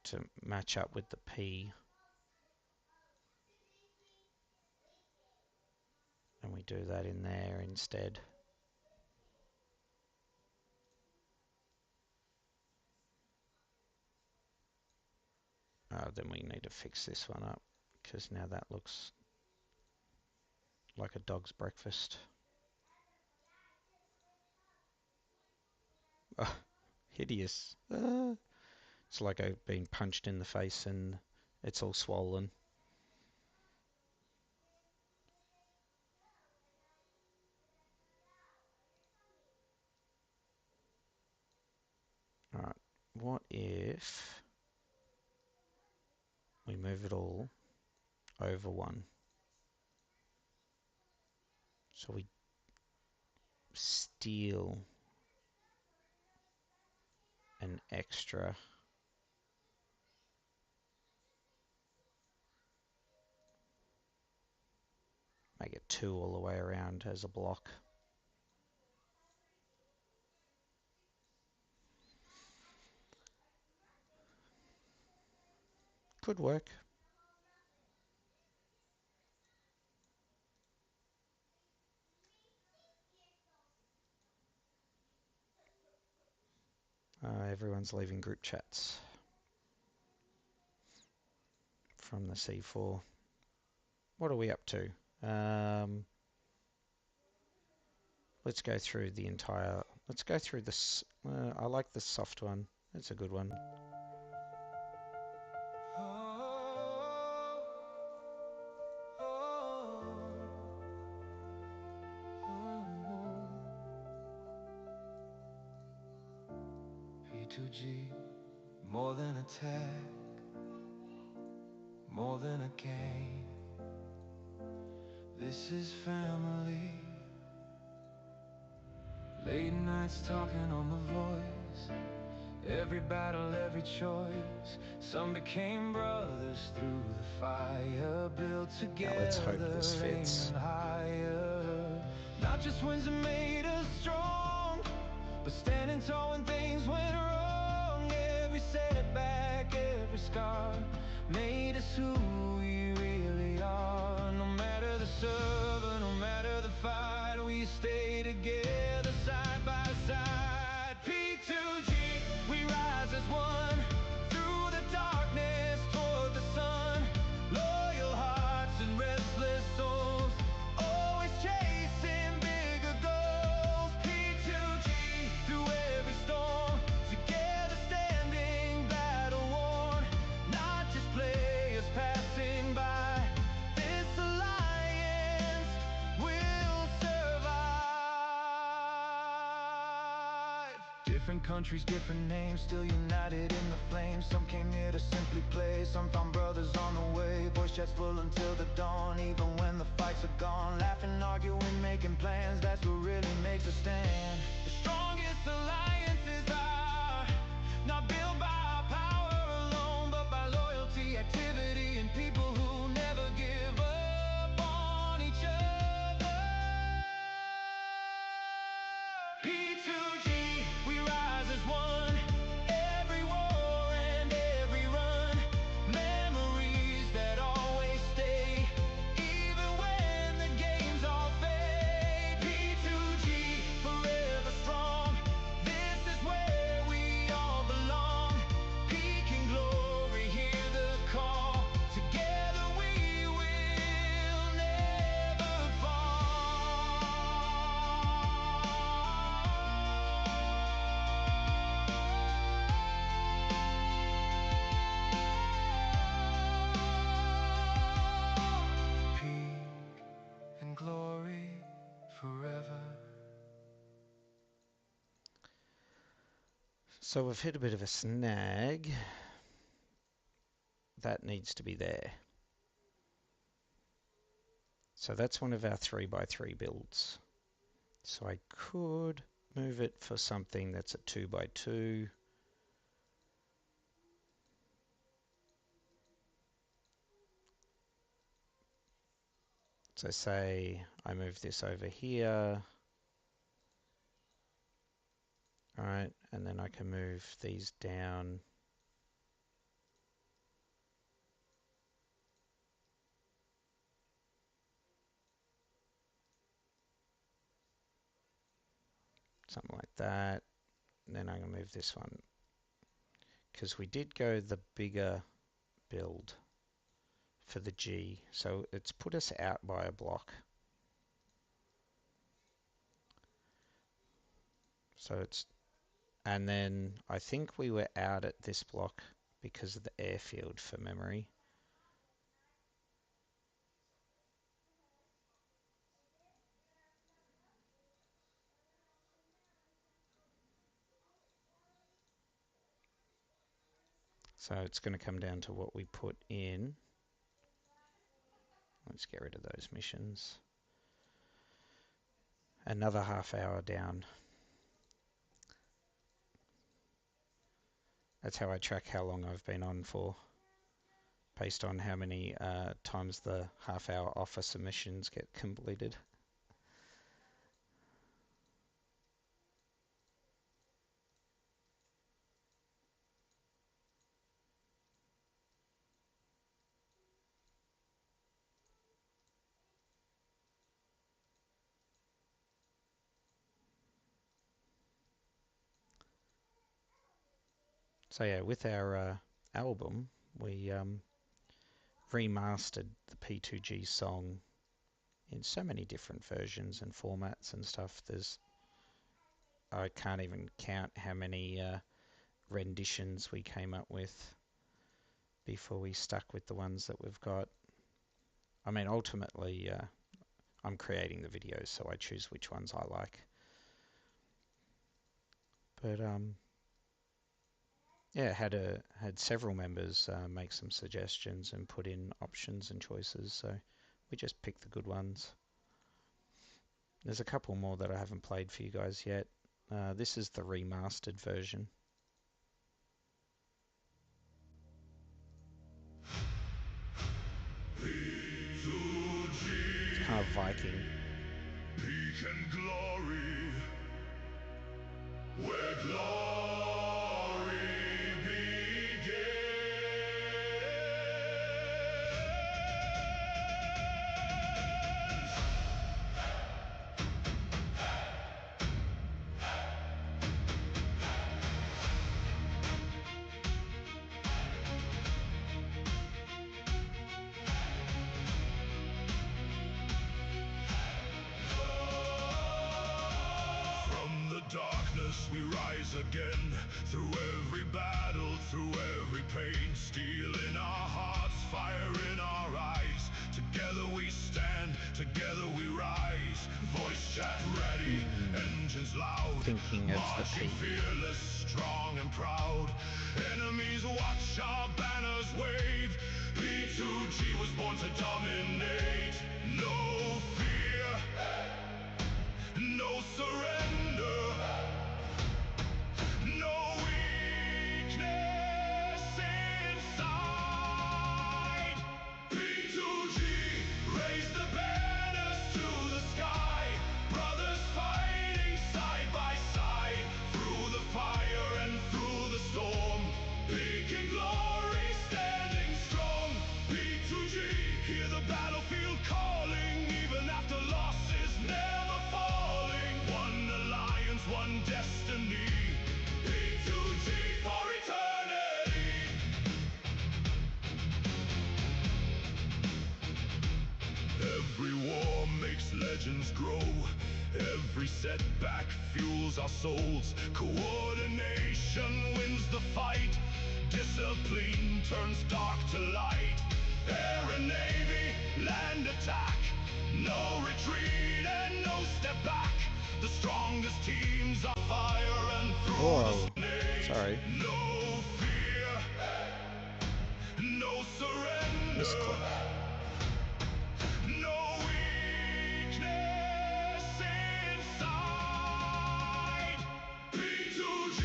To match up with the P, and we do that in there instead. Then we need to fix this one up, because now that looks like a dog's breakfast. Oh, hideous. It's like I've been punched in the face and it's all swollen. Alright, what if we move it all over one? So we steal an extra. Make it 2 all the way around as a block. Could work. Everyone's leaving group chats. from the C4. What are we up to? Let's go through the entire. Let's go through this. I like the soft one. That's a good one. P2G, more than a tag, more than a game. This is family. Late nights talking on the voice. Every battle, every choice. Some became brothers through the fire. Built together, now let's hope this fits. Higher. Not just wins that made us strong, but standing tall when things went wrong. Every setback, every scar made us who we really are. No matter the server, no matter the fight, we stay together side by side. P2G, we rise as one through the darkness toward the sun. Loyal hearts and restless souls, always chasing bigger goals. P2G, through every storm, together standing battle worn. Not just players passing by, this alliance will survive. Different countries, different names, still united in the flames. Some came here to simply play, some found brothers on the way. Voice checks full until the dawn, even when the fights are gone. Laughing, arguing, making plans, that's what really makes a stand. The strongest alliances are not built by power alone, but by loyalty, activity, and people who never give up on each other. P2G, we rise as one. Every war and every run, memories that always stay, even when the games all fade. P2G, forever strong. This is where we all belong. Peak and glory, hear the call. Together we will never fall. Peak and glory forever. So we've hit a bit of a snag. That needs to be there. So that's one of our 3x3 builds. So I could move it for something that's a 2x2. So say I move this over here. Alright, and then I can move these down. Something like that. And then I'm going to move this one. Because we did go the bigger build for the G. So it's put us out by a block. So it's, and then I think we were out at this block because of the airfield for memory. So it's going to come down to what we put in. Let's get rid of those missions. Another half hour down. That's how I track how long I've been on for, based on how many times the half hour officer missions get completed. So yeah, with our album, we remastered the P2G song in so many different versions and formats and stuff. I can't even count how many renditions we came up with before we stuck with the ones that we've got. I mean, ultimately, I'm creating the videos, so I choose which ones I like. But yeah, had several members make some suggestions and put in options and choices, so we just picked the good ones. There's a couple more that I haven't played for you guys yet. This is the remastered version. It's kind of Viking. Peak and glory, where glory begins. Darkness we rise again, through every battle, through every pain, steel in our hearts, fire in our eyes. Together we stand, together we rise, voice chat ready, engines loud, Thinking of the P. fearless, strong and proud. Enemies watch our banners wave. P2G was born to dominate. No fear, no surrender, no weakness inside. P2G, raise the banners to the sky. Brothers fighting side by side, through the fire and through the storm. Peak and glory standing strong. P2G, hear the battlefield calling, even after losses never falling. One alliance, one destiny. P2G for eternity. Every war makes legends grow. Every setback fuels our souls. Coordination wins the fight. Discipline turns dark to light. Air and navy, land attack. No retreat and no step back. The strongest teams are fire and through the snake. Sorry. No fear, no surrender. Misclick. No weakness inside. P2G,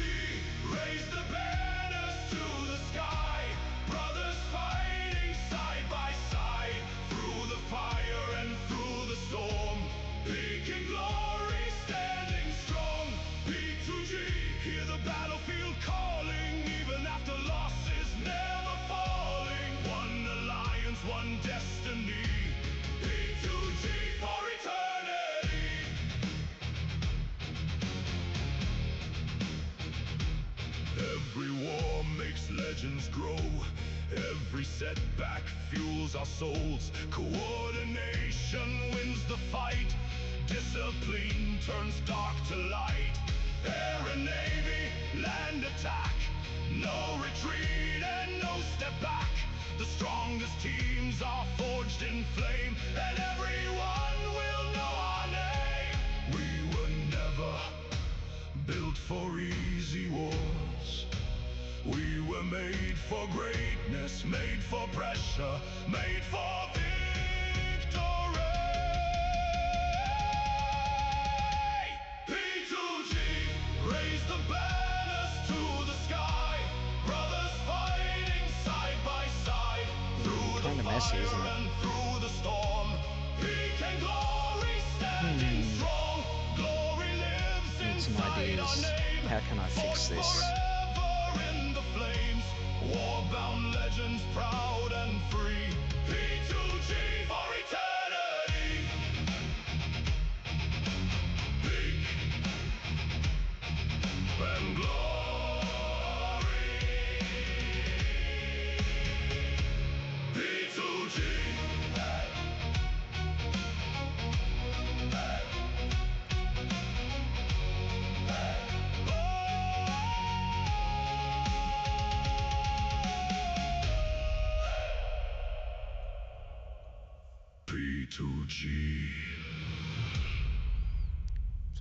raise the banners to the sky. Brothers fighting side by side, through the fire and through the storm. Peak and glory standing strong. P2G, hear the battlefield calling, even after losses never falling. One alliance, one destiny. P2G for eternity. Every war makes legends grow. Every setback fuels our souls. Coordination wins the fight. Discipline turns dark to light. Air and navy, land attack. No retreat and no step back. The strongest teams are forged in flame, and everyone will know our name. We were never built for easy wars. We were made for greatness, made for pressure, made for victory. P2G, raise the banners to the sky. Brothers fighting side by side, through the Messy, isn't fire it? and through the storm. Peak and glory standing strong. Glory lives Need some inside our ideas. name. How can I fix this? Forever in the flames, war-bound legends proud and free. P2G for eternity. Peak and glory. P2G.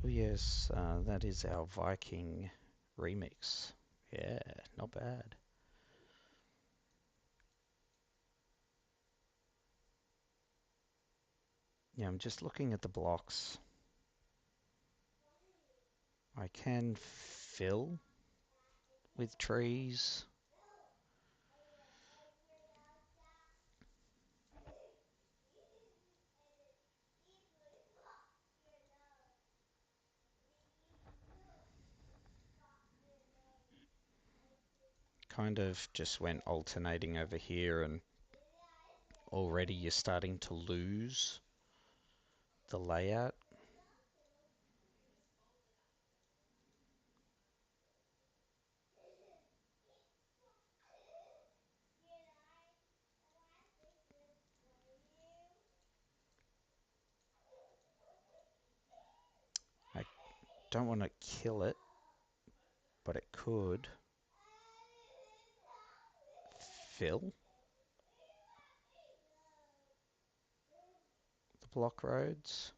So yes, that is our Viking remix. Yeah, not bad. Yeah, I'm just looking at the blocks. I can fill with trees. Kind of just went alternating over here, and already you're starting to lose the layout. I don't want to kill it, but it could fill the block roads.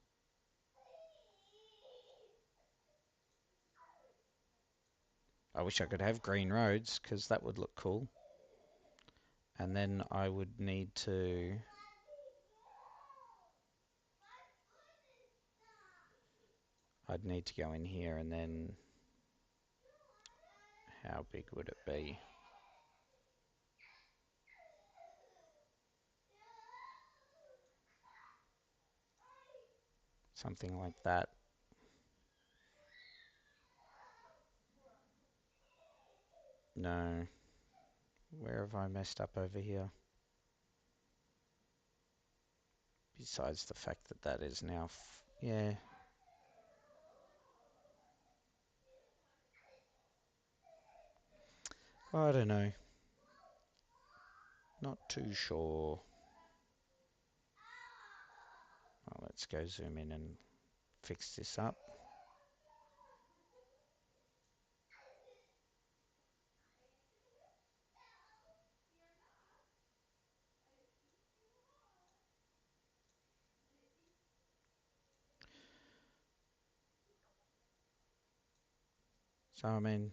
I wish I could have green roads because that would look cool. And then I would need to I'd need to go in here, and then how big would it be? Something like that. No. Where have I messed up over here? Besides the fact that that is now... yeah. I don't know. Not too sure. Well, let's go zoom in and fix this up. So, I mean,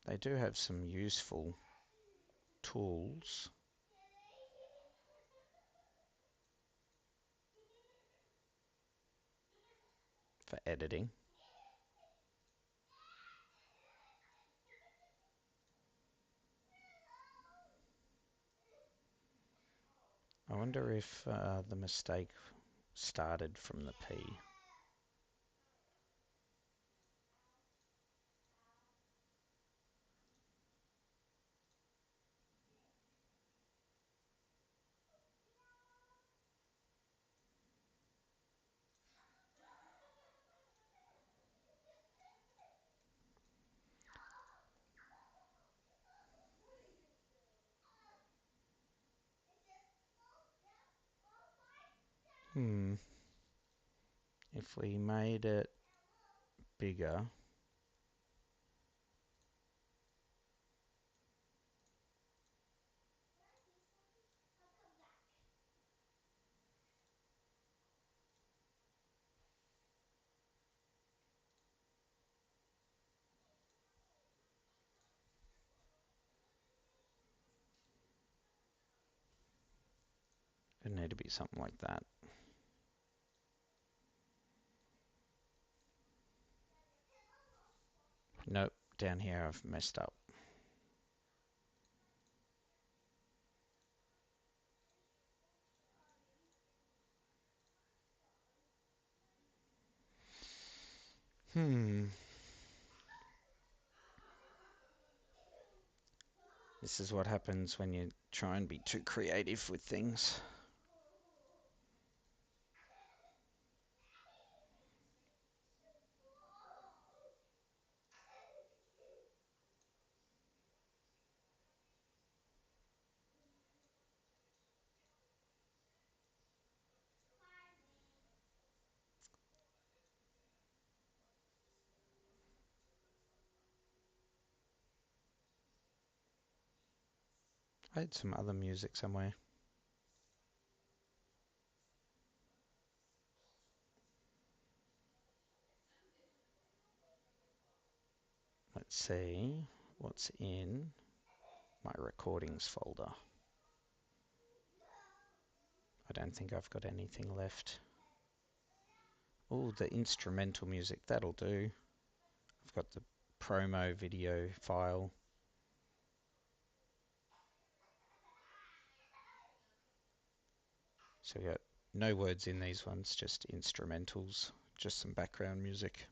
they do have some useful tools for editing. I wonder if the mistake started from the P. If we made it bigger, it'd need to be something like that. Nope, down here I've messed up. This is what happens when you try and be too creative with things. I had some other music somewhere. Let's see what's in my recordings folder. I don't think I've got anything left. Oh, the instrumental music, that'll do. I've got the promo video file. So we got no words in these ones, just instrumentals, just some background music.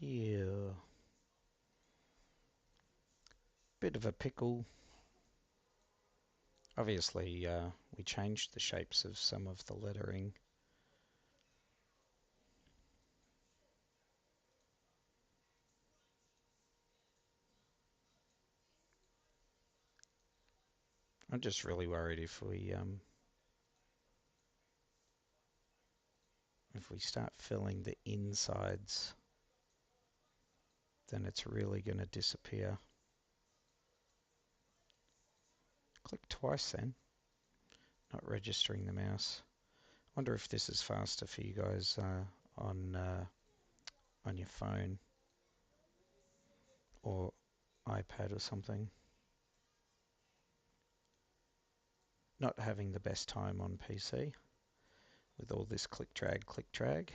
Yeah, bit of a pickle. Obviously, we changed the shapes of some of the lettering. I'm just really worried if we start filling the insides, then it's really going to disappear. Click twice then, not registering the mouse. Wonder if this is faster for you guys on your phone or iPad or something. Not having the best time on PC with all this click drag, click drag.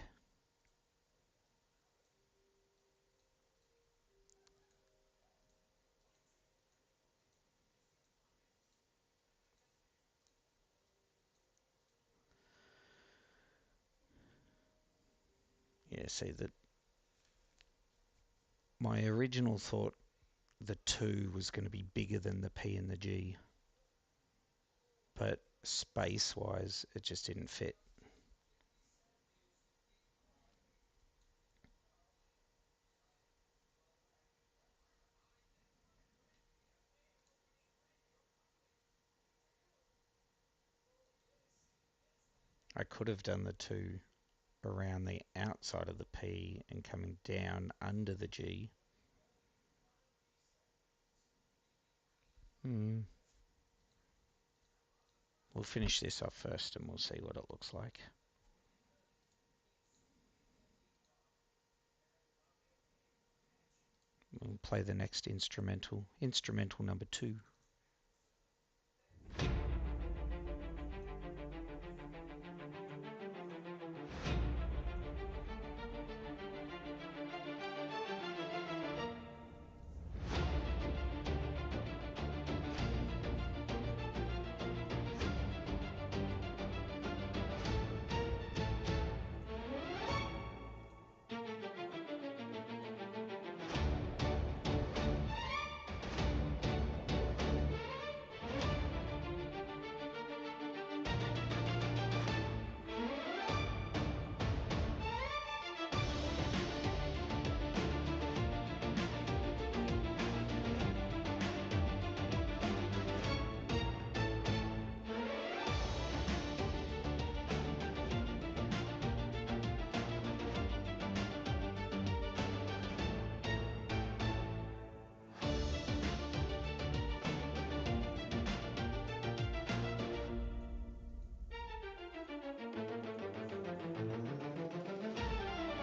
Yeah, see that my original thought the 2 was going to be bigger than the P and the G, but space wise it just didn't fit. I could have done the 2 around the outside of the P and coming down under the G. We'll finish this off first and we'll see what it looks like. We'll play the next instrumental, instrumental number 2.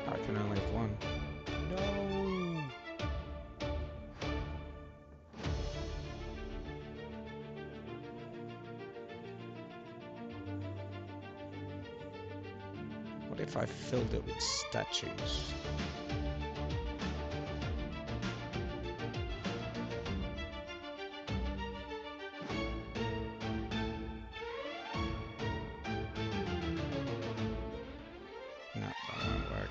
I can only have one. No! What if I filled it with statues? No, that won't work.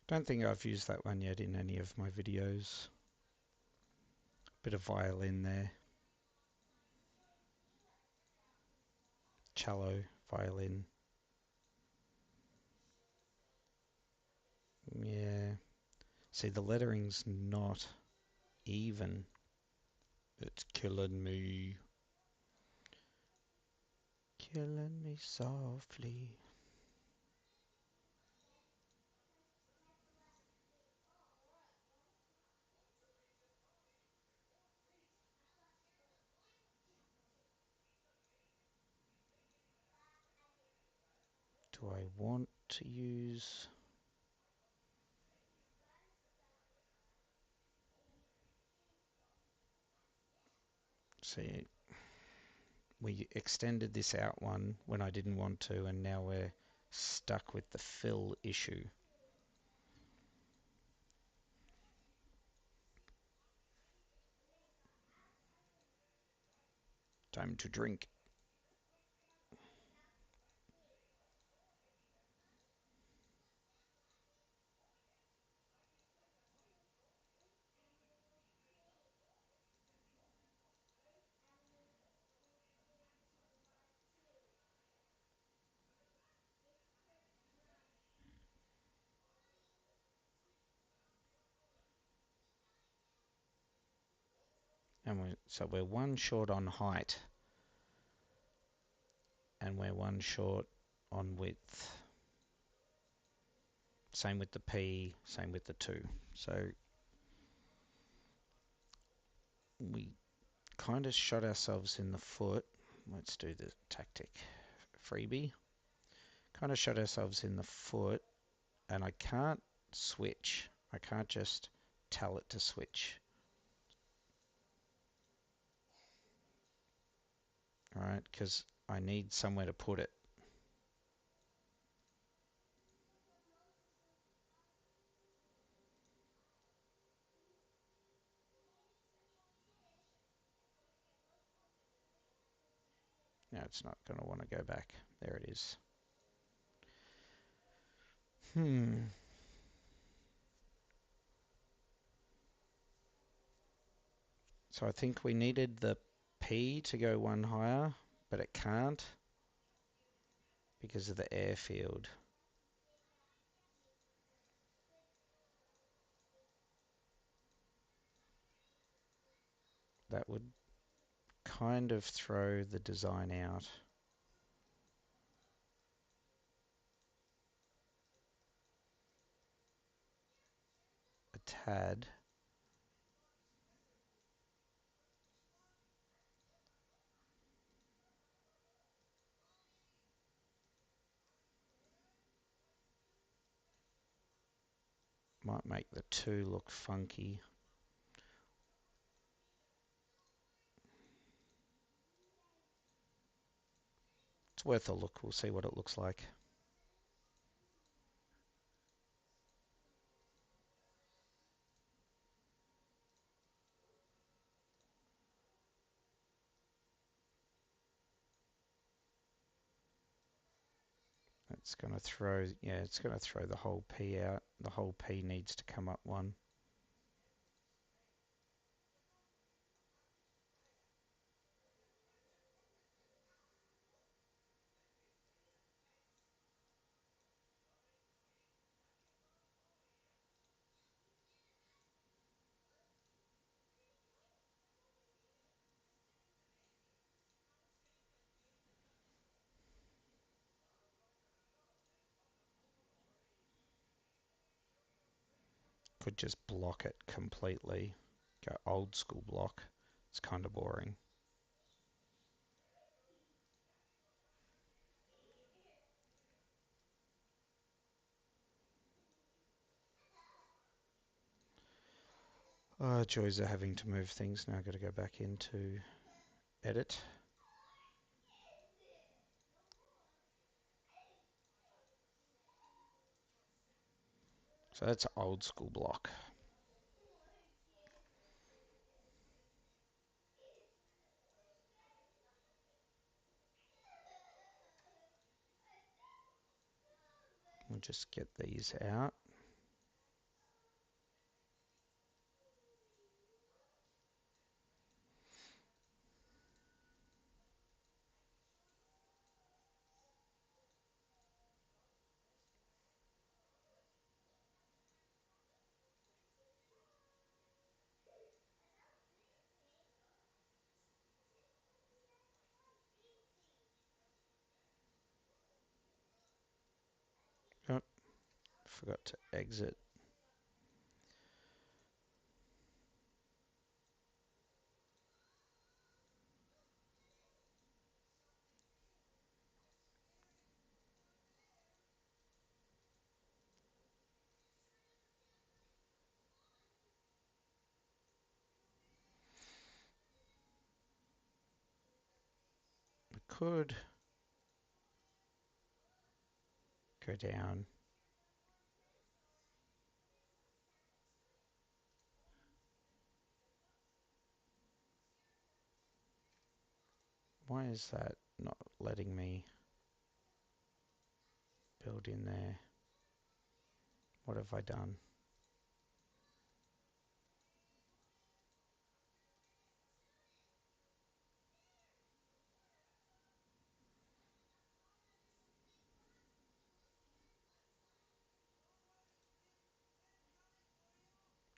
Don't think I've used that one yet in any of my videos. Bit of violin there. Cello, violin. Yeah. See, the lettering's not even. It's killing me. Killing me softly. Do I want to use... See, we extended this out one when I didn't want to, and now we're stuck with the fill issue. Time to drink. And so we're one short on height, and we're one short on width. Same with the P, same with the 2. So we kind of shot ourselves in the foot. Let's do the tactic freebie. Kind of shot ourselves in the foot, and I can't switch. I can't just tell it to switch. Alright, because I need somewhere to put it. Now it's not going to want to go back. There it is. So I think we needed the P to go one higher, but it can't because of the airfield. That would kind of throw the design out a tad. Might make the 2 look funky. It's worth a look. We'll see what it looks like. It's going to throw, yeah, it's going to throw the whole P out. The whole P needs to come up one. Could just block it completely. Go old school block. It's kind of boring. Oh, joys of having to move things. Now I've got to go back into edit. So that's old school block. We'll just get these out. Oh, forgot to exit. We could go down. Why is that not letting me build in there? What have I done?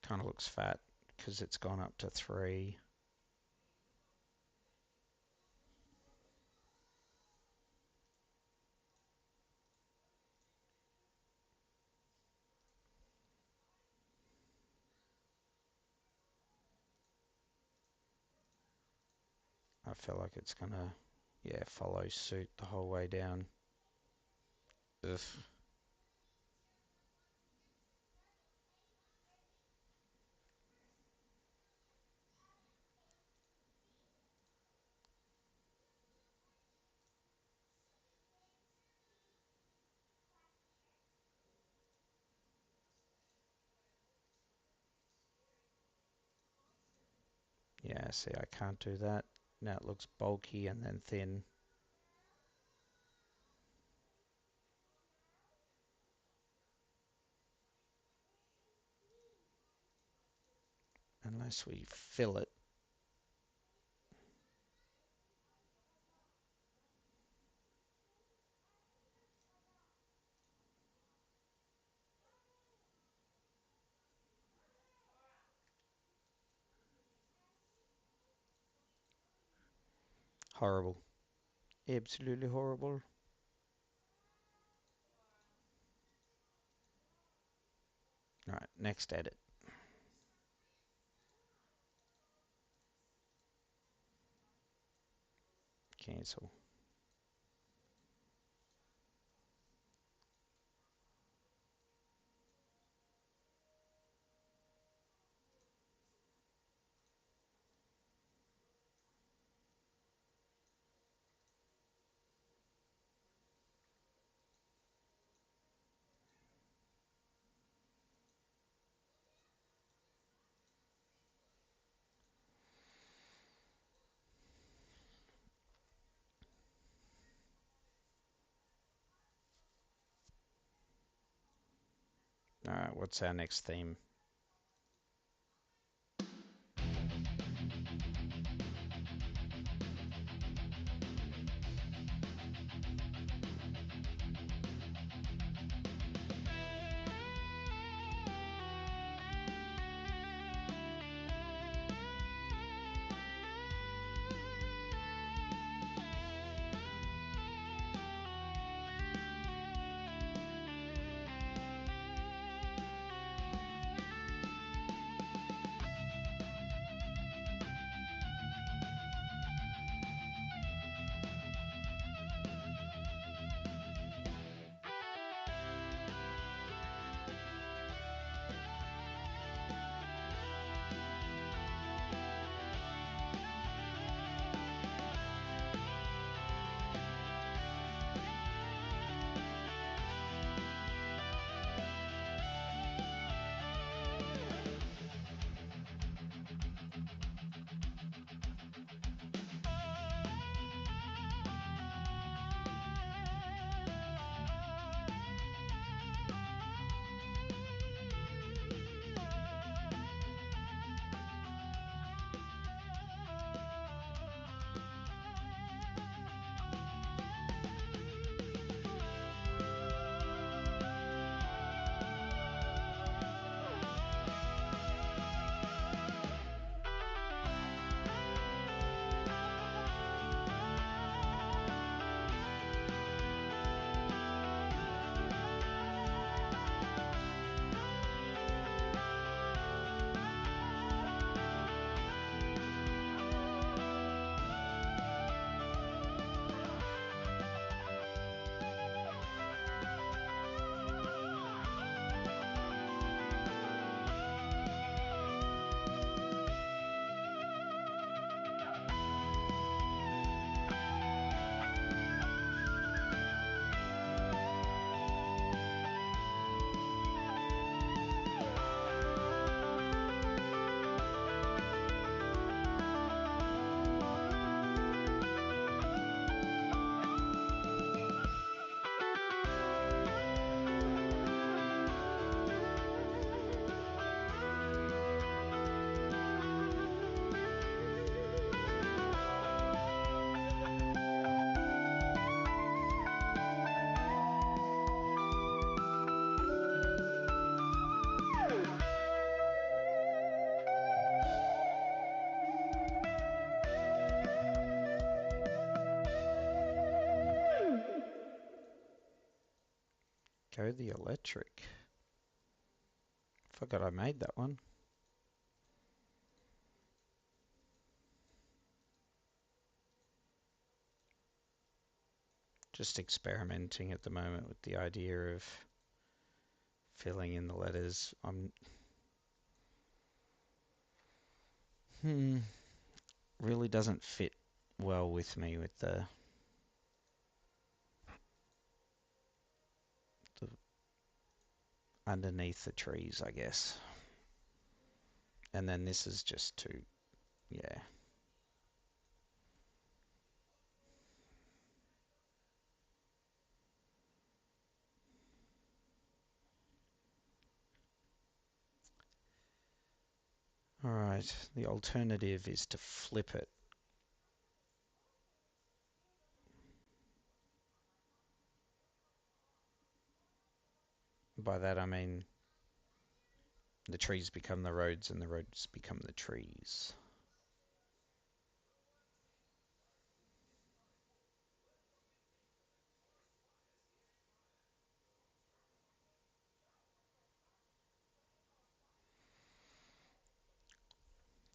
Kind of looks fat because it's gone up to 3. I feel like it's gonna, yeah, follow suit the whole way down. Ugh. Yeah, see, I can't do that. Now it looks bulky and then thin. Unless we fill it. Horrible. Absolutely horrible. Alright, next edit. Cancel. Alright, what's our next theme? Go the electric. Forgot I made that one. Just experimenting at the moment with the idea of filling in the letters. Hmm, really doesn't fit well with me with the underneath the trees, I guess. And then this is just too, yeah. All right, the alternative is to flip it. By that I mean the trees become the roads and the roads become the trees.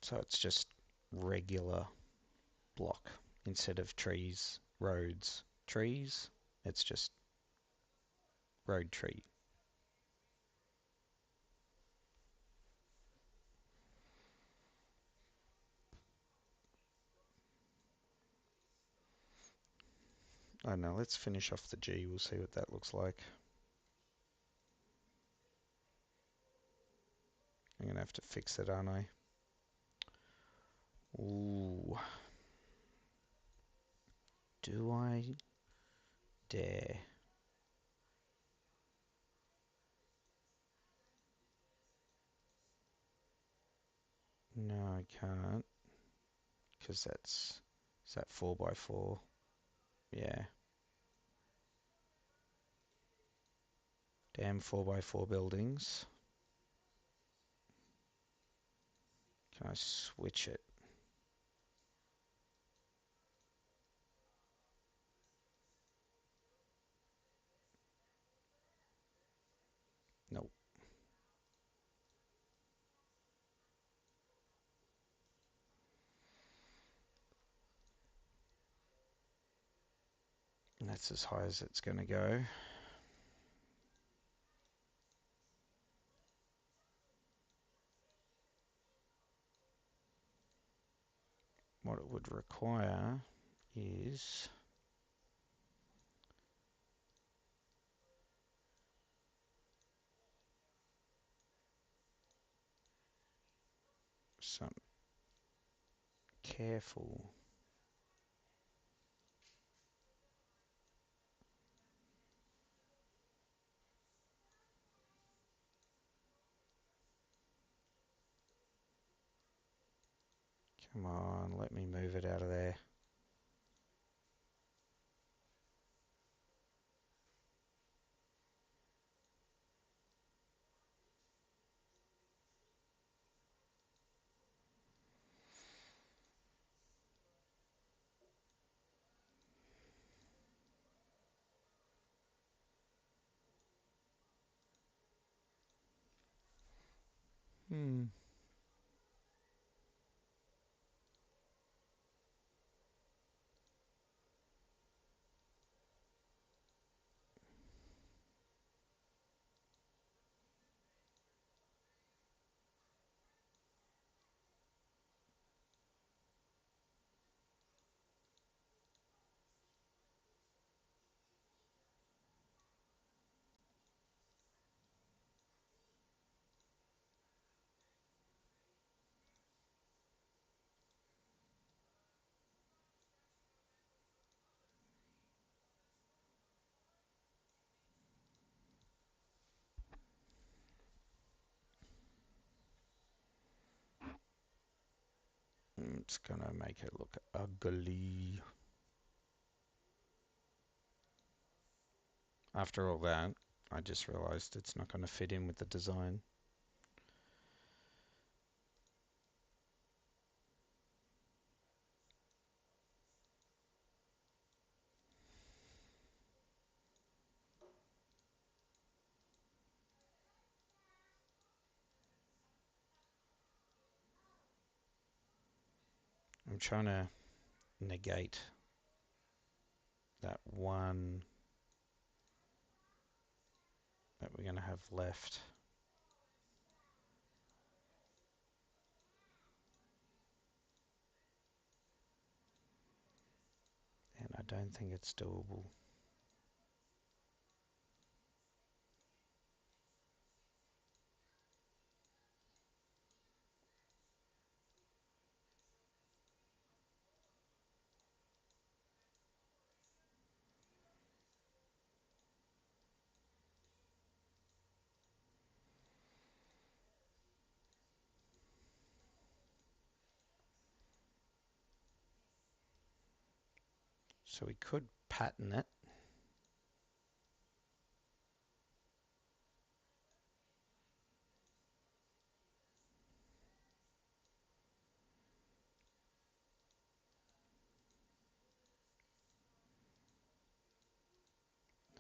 So it's just regular block instead of trees, roads, trees. It's just road tree. I don't know, let's finish off the G. We'll see what that looks like. I'm going to have to fix it, aren't I? Ooh. Do I dare? No, I can't. Because that's... Is that 4 by 4? Yeah. Damn 4 by 4 buildings. Can I switch it? Nope. And that's as high as it's going to go. What it would require is some careful. Come on, let me move it out of there. Hmm. It's gonna make it look ugly. After all that, I just realized it's not gonna fit in with the design. I'm trying to negate that one that we're going to have left. And I don't think it's doable. So we could pattern it.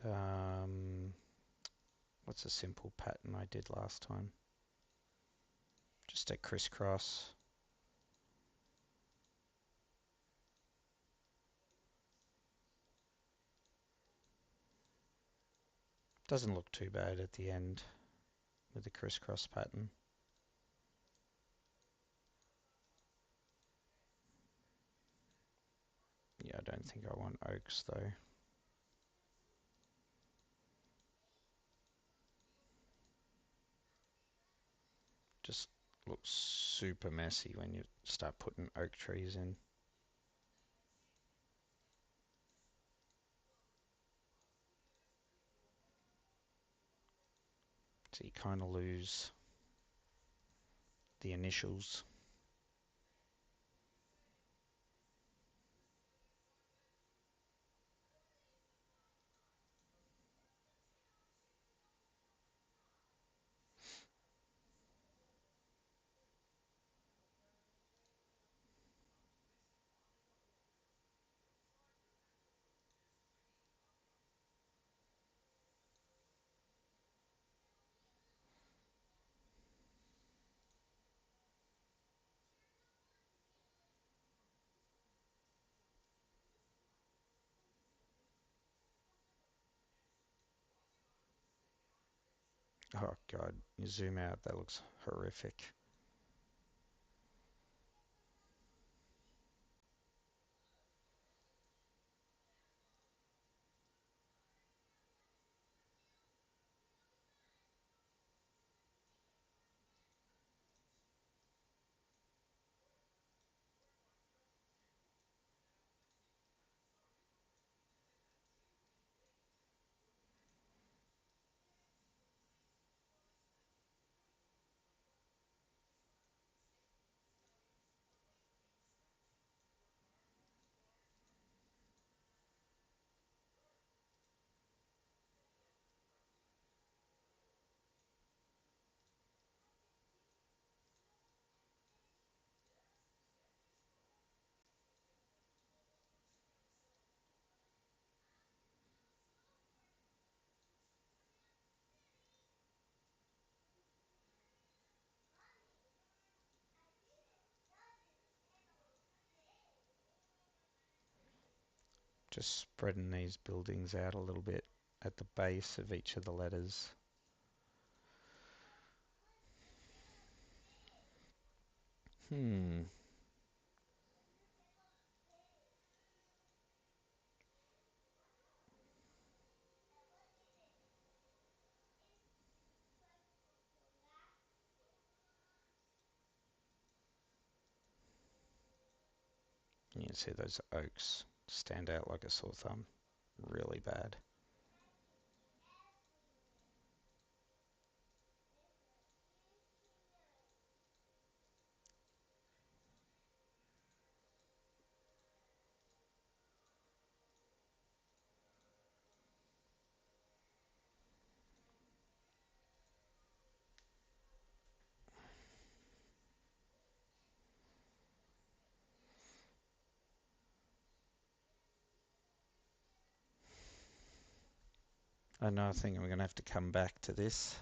Um, what's a simple pattern I did last time? Just a crisscross. Doesn't look too bad at the end with the crisscross pattern. Yeah, I don't think I want oaks though. Just looks super messy when you start putting oak trees in. So you kind of lose the initials. Oh god, you zoom out, that looks horrific. Just spreading these buildings out a little bit at the base of each of the letters. Hmm. You can see those oaks stand out like a sore thumb. Really bad. I know, I think I'm going to have to come back to this.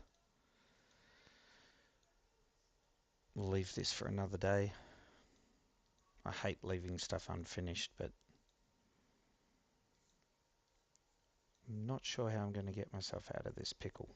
We'll leave this for another day. I hate leaving stuff unfinished, but I'm not sure how I'm going to get myself out of this pickle.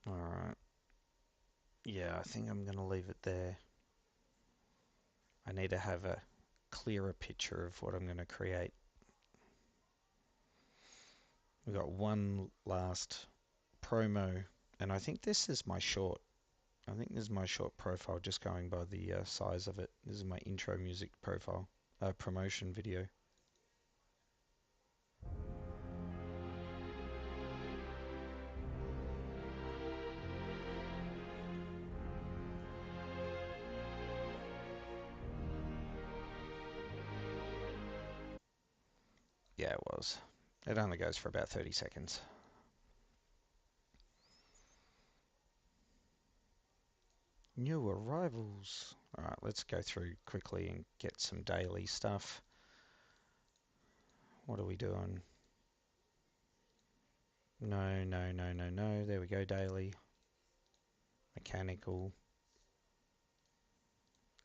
Alright. Yeah, I think I'm going to leave it there. I need to have a clearer picture of what I'm going to create. We've got one last promo, and I think this is my short. I think this is my short profile, just going by the size of it. This is my intro music profile, promotion video. Yeah, it was. It only goes for about 30 seconds. New arrivals. Alright, let's go through quickly and get some daily stuff. What are we doing? No, no, no, no, no. There we go, daily. Mechanical.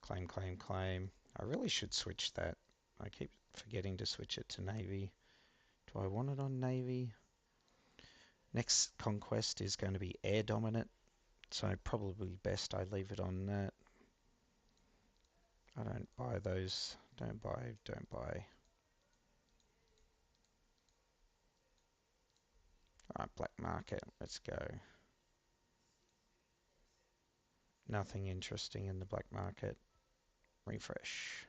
Claim, claim, claim. I really should switch that. I keep forgetting to switch it to Navy. Do I want it on Navy? Next conquest is going to be air dominant, so probably best I leave it on that. I don't buy those. Don't buy, don't buy. Alright, black market. Let's go. Nothing interesting in the black market. Refresh.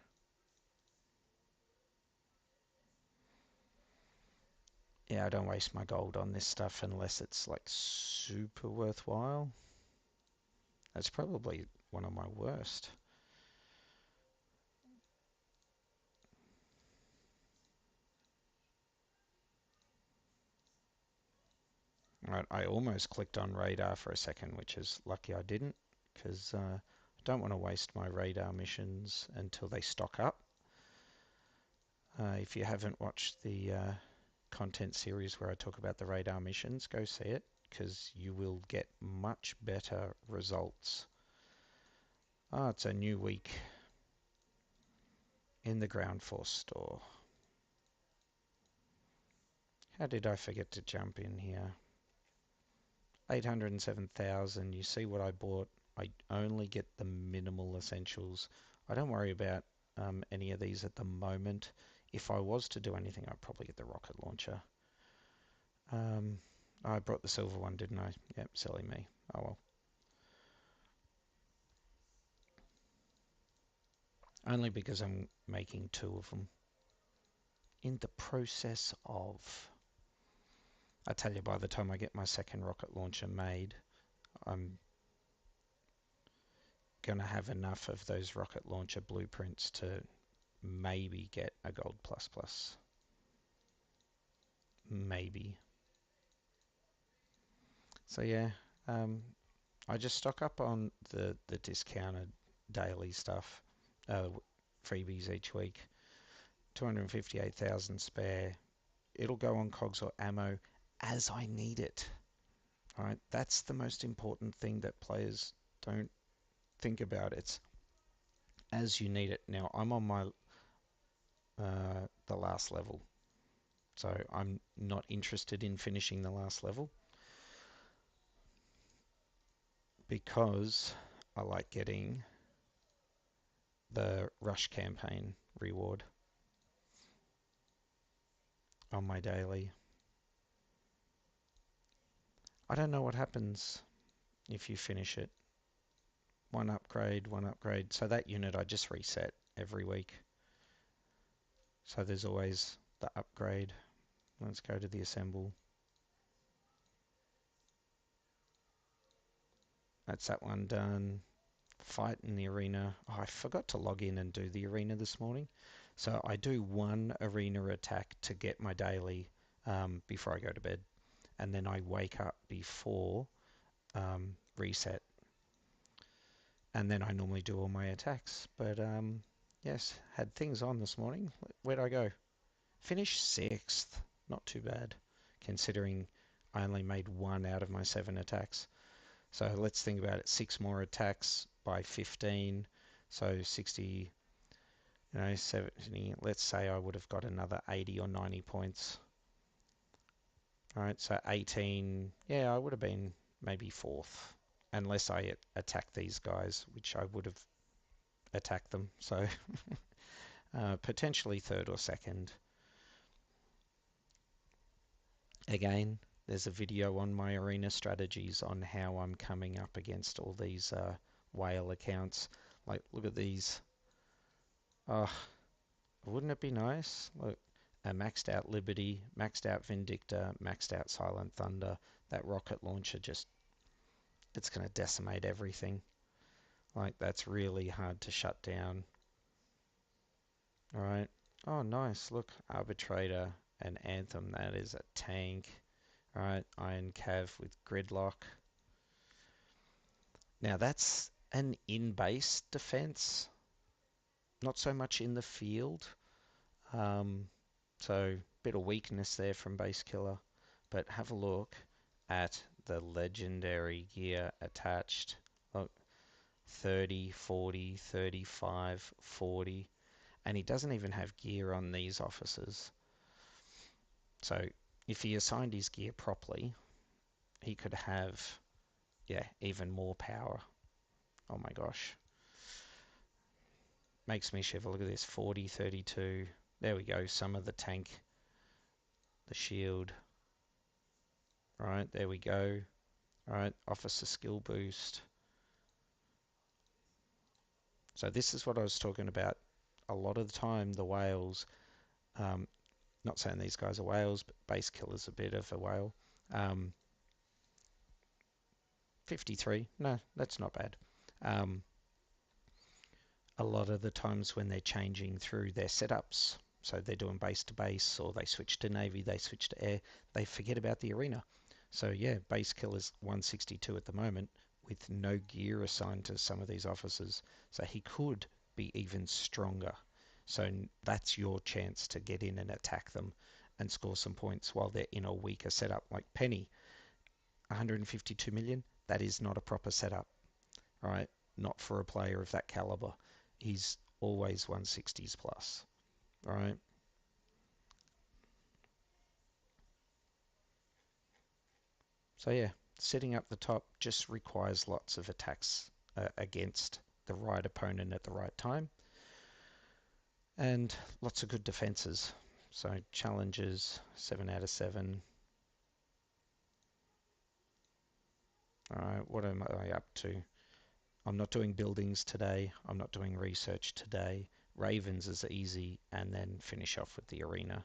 Yeah, I don't waste my gold on this stuff unless it's like super worthwhile. That's probably one of my worst. Right, I almost clicked on radar for a second, which is lucky I didn't, because I don't want to waste my radar missions until they stock up. If you haven't watched the content series where I talk about the radar missions, go see it, because you will get much better results. Ah, it's a new week in the ground force store. How did I forget to jump in here? 807,000. You see what I bought? I only get the minimal essentials. I don't worry about any of these at the moment. If I was to do anything, I'd probably get the rocket launcher. I brought the silver one, didn't I? Yep, silly me. Oh well. Only because I'm making two of them. In the process of... I tell you, by the time I get my second rocket launcher made, I'm going to have enough of those rocket launcher blueprints to maybe get a gold plus plus. Maybe. So yeah, I just stock up on the discounted daily stuff, freebies each week. 258,000 spare. It'll go on cogs or ammo as I need it. All right, that's the most important thing that players don't think about. It's as you need it. Now I'm on my the last level, so I'm not interested in finishing the last level because I like getting the rush campaign reward on my daily. I don't know what happens if you finish it. one upgrade, one upgrade. So that unit I just reset every week. So there's always the upgrade. Let's go to the assemble. That's that one done. Fight in the arena. Oh, I forgot to log in and do the arena this morning. So I do one arena attack to get my daily before I go to bed. And then I wake up before reset. And then I normally do all my attacks. But yes, had things on this morning. Where'd I go? Finished sixth. Not too bad, considering I only made one out of my 7 attacks. So let's think about it. 6 more attacks by 15. So 60, 70. Let's say I would have got another 80 or 90 points. All right, so 18. Yeah, I would have been maybe fourth, unless I attacked these guys, which I would have attacked them. So potentially third or second. Again, there's a video on my arena strategies on how I'm coming up against all these whale accounts. Like, look at these. Oh, wouldn't it be nice? Look, a maxed out Liberty, maxed out Vindicta, maxed out Silent Thunder. That rocket launcher just, it's going to decimate everything. Like, that's really hard to shut down. Alright. Oh, nice. Look, Arbitrator and Anthem. That is a tank. Alright, Iron Cav with Gridlock. Now, that's an in-base defense, not so much in the field. Um, So, bit of weakness there from Base Killer. But have a look at the legendary gear attached. Look, 30, 40, 35, 40. And he doesn't even have gear on these officers. So, if he assigned his gear properly, he could have, yeah, even more power. Oh my gosh. Makes me shiver. Look at this, 40, 32. There we go, some of the tank, the shield. Right, there we go. Alright, officer skill boost. So this is what I was talking about. A lot of the time, the whales, um, not saying these guys are whales, but Base Killer's a bit of a whale. 53, no, that's not bad. A lot of the times when they're changing through their setups, so they're doing base to base, or they switch to Navy, they switch to air, they forget about the arena. So yeah, Base Killer's 162 at the moment with no gear assigned to some of these officers. So he could be even stronger. So that's your chance to get in and attack them and score some points while they're in a weaker setup. Like Penny, 152 million, that is not a proper setup, right? Not for a player of that caliber. He's always 160s plus, right? So yeah, setting up the top just requires lots of attacks against the right opponent at the right time and lots of good defenses. So challenges, 7 out of 7. Alright, what am I up to? I'm not doing buildings today. I'm not doing research today. Ravens is easy, and then finish off with the arena.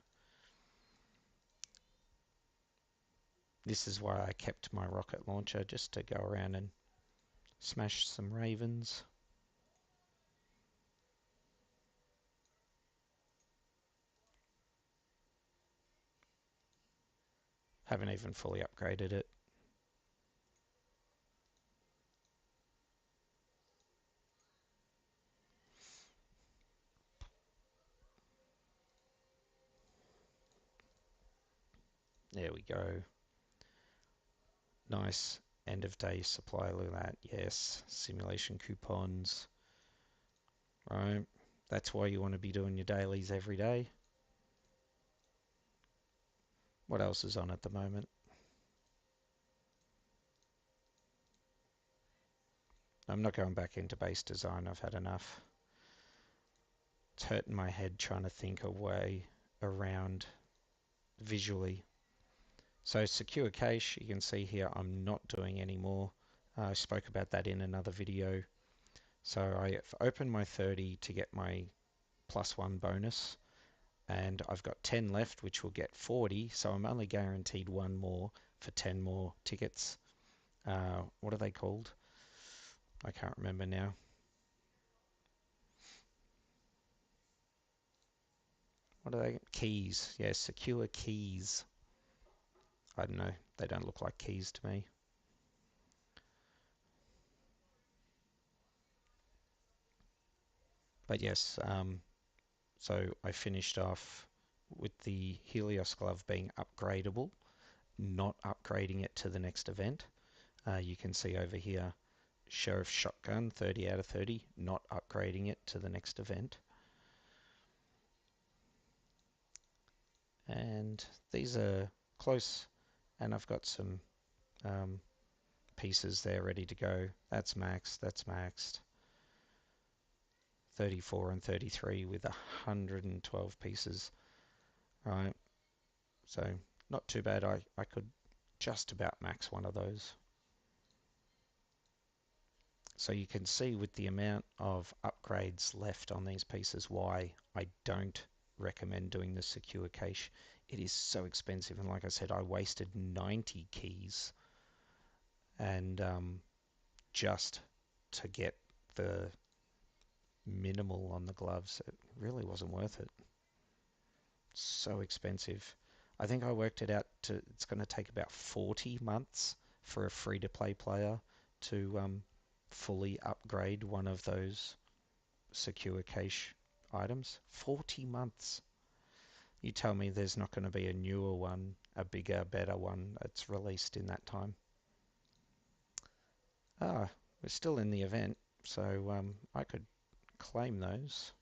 This is why I kept my rocket launcher, just to go around and smash some ravens. Haven't even fully upgraded it. There we go. Nice end of day supply. Look at that. Yes. Simulation coupons. Right. That's why you want to be doing your dailies every day. What else is on at the moment? I'm not going back into base design. I've had enough. It's hurting my head trying to think a way around visually. So secure cache, you can see here I'm not doing anymore. I spoke about that in another video. So I've opened my 30 to get my +1 bonus, and I've got 10 left, which will get 40, so I'm only guaranteed one more for 10 more tickets. What are they called? I can't remember now. What are they? Keys. Yeah, secure keys. I don't know. They don't look like keys to me. But yes, so I finished off with the Helios glove being upgradable, not upgrading it to the next event. You can see over here, Sheriff Shotgun, 30 out of 30, not upgrading it to the next event. And these are close, and I've got some um, pieces there ready to go. That's maxed. 34 and 33 with 112 pieces. Right, so not too bad. I could just about max one of those. So you can see with the amount of upgrades left on these pieces why I don't recommend doing the secure cache. It is so expensive, and like I said, I wasted 90 keys and just to get the minimal on the gloves. It really wasn't worth it. So expensive. I think I worked it out to it's going to take about 40 months for a free-to-play player to fully upgrade one of those secure cache items. 40 months. You tell me there's not going to be a newer one, a bigger, better one that's released in that time. Ah, we're still in the event, so I could claim those.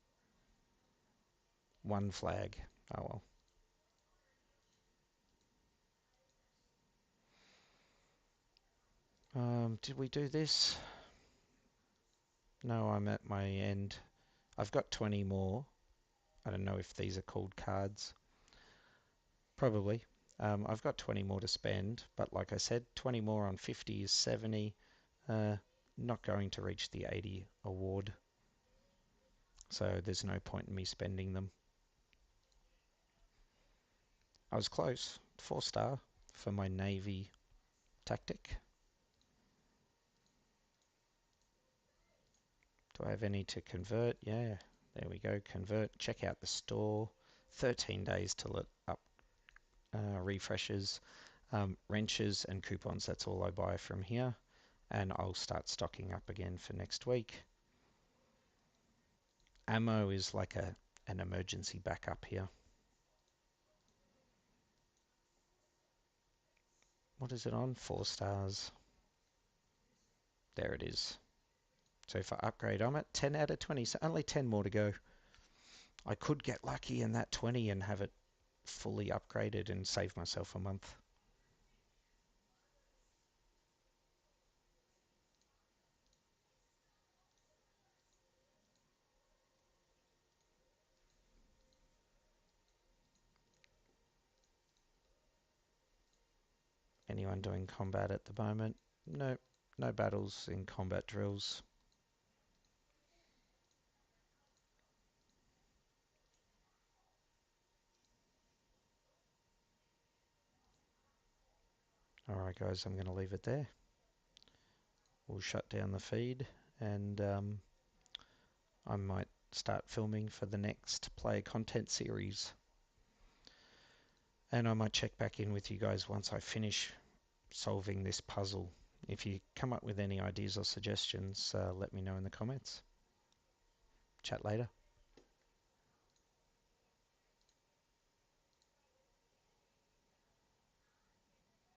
One flag. Oh well. Did we do this? No, I'm at my end. I've got 20 more. I don't know if these are called cards. Probably. I've got 20 more to spend, but like I said, 20 more on 50 is 70. Uh, Not going to reach the 80 award, so there's no point in me spending them. I was close. 4-star for my Navy tactic. Do I have any to convert? Yeah, there we go. Convert. Check out the store. 13 days till it up refreshes. Wrenches and coupons, that's all I buy from here. And I'll start stocking up again for next week. Ammo is like an emergency backup here. What is it on? 4 stars. There it is. So for upgrade, I'm at 10 out of 20, so only 10 more to go. I could get lucky in that 20 and have it fully upgraded and save myself a month. Anyone doing combat at the moment? No, no battles in combat drills. Alright guys, I'm going to leave it there. We'll shut down the feed, and I might start filming for the next player content series. And I might check back in with you guys once I finish solving this puzzle. If you come up with any ideas or suggestions, let me know in the comments. Chat later.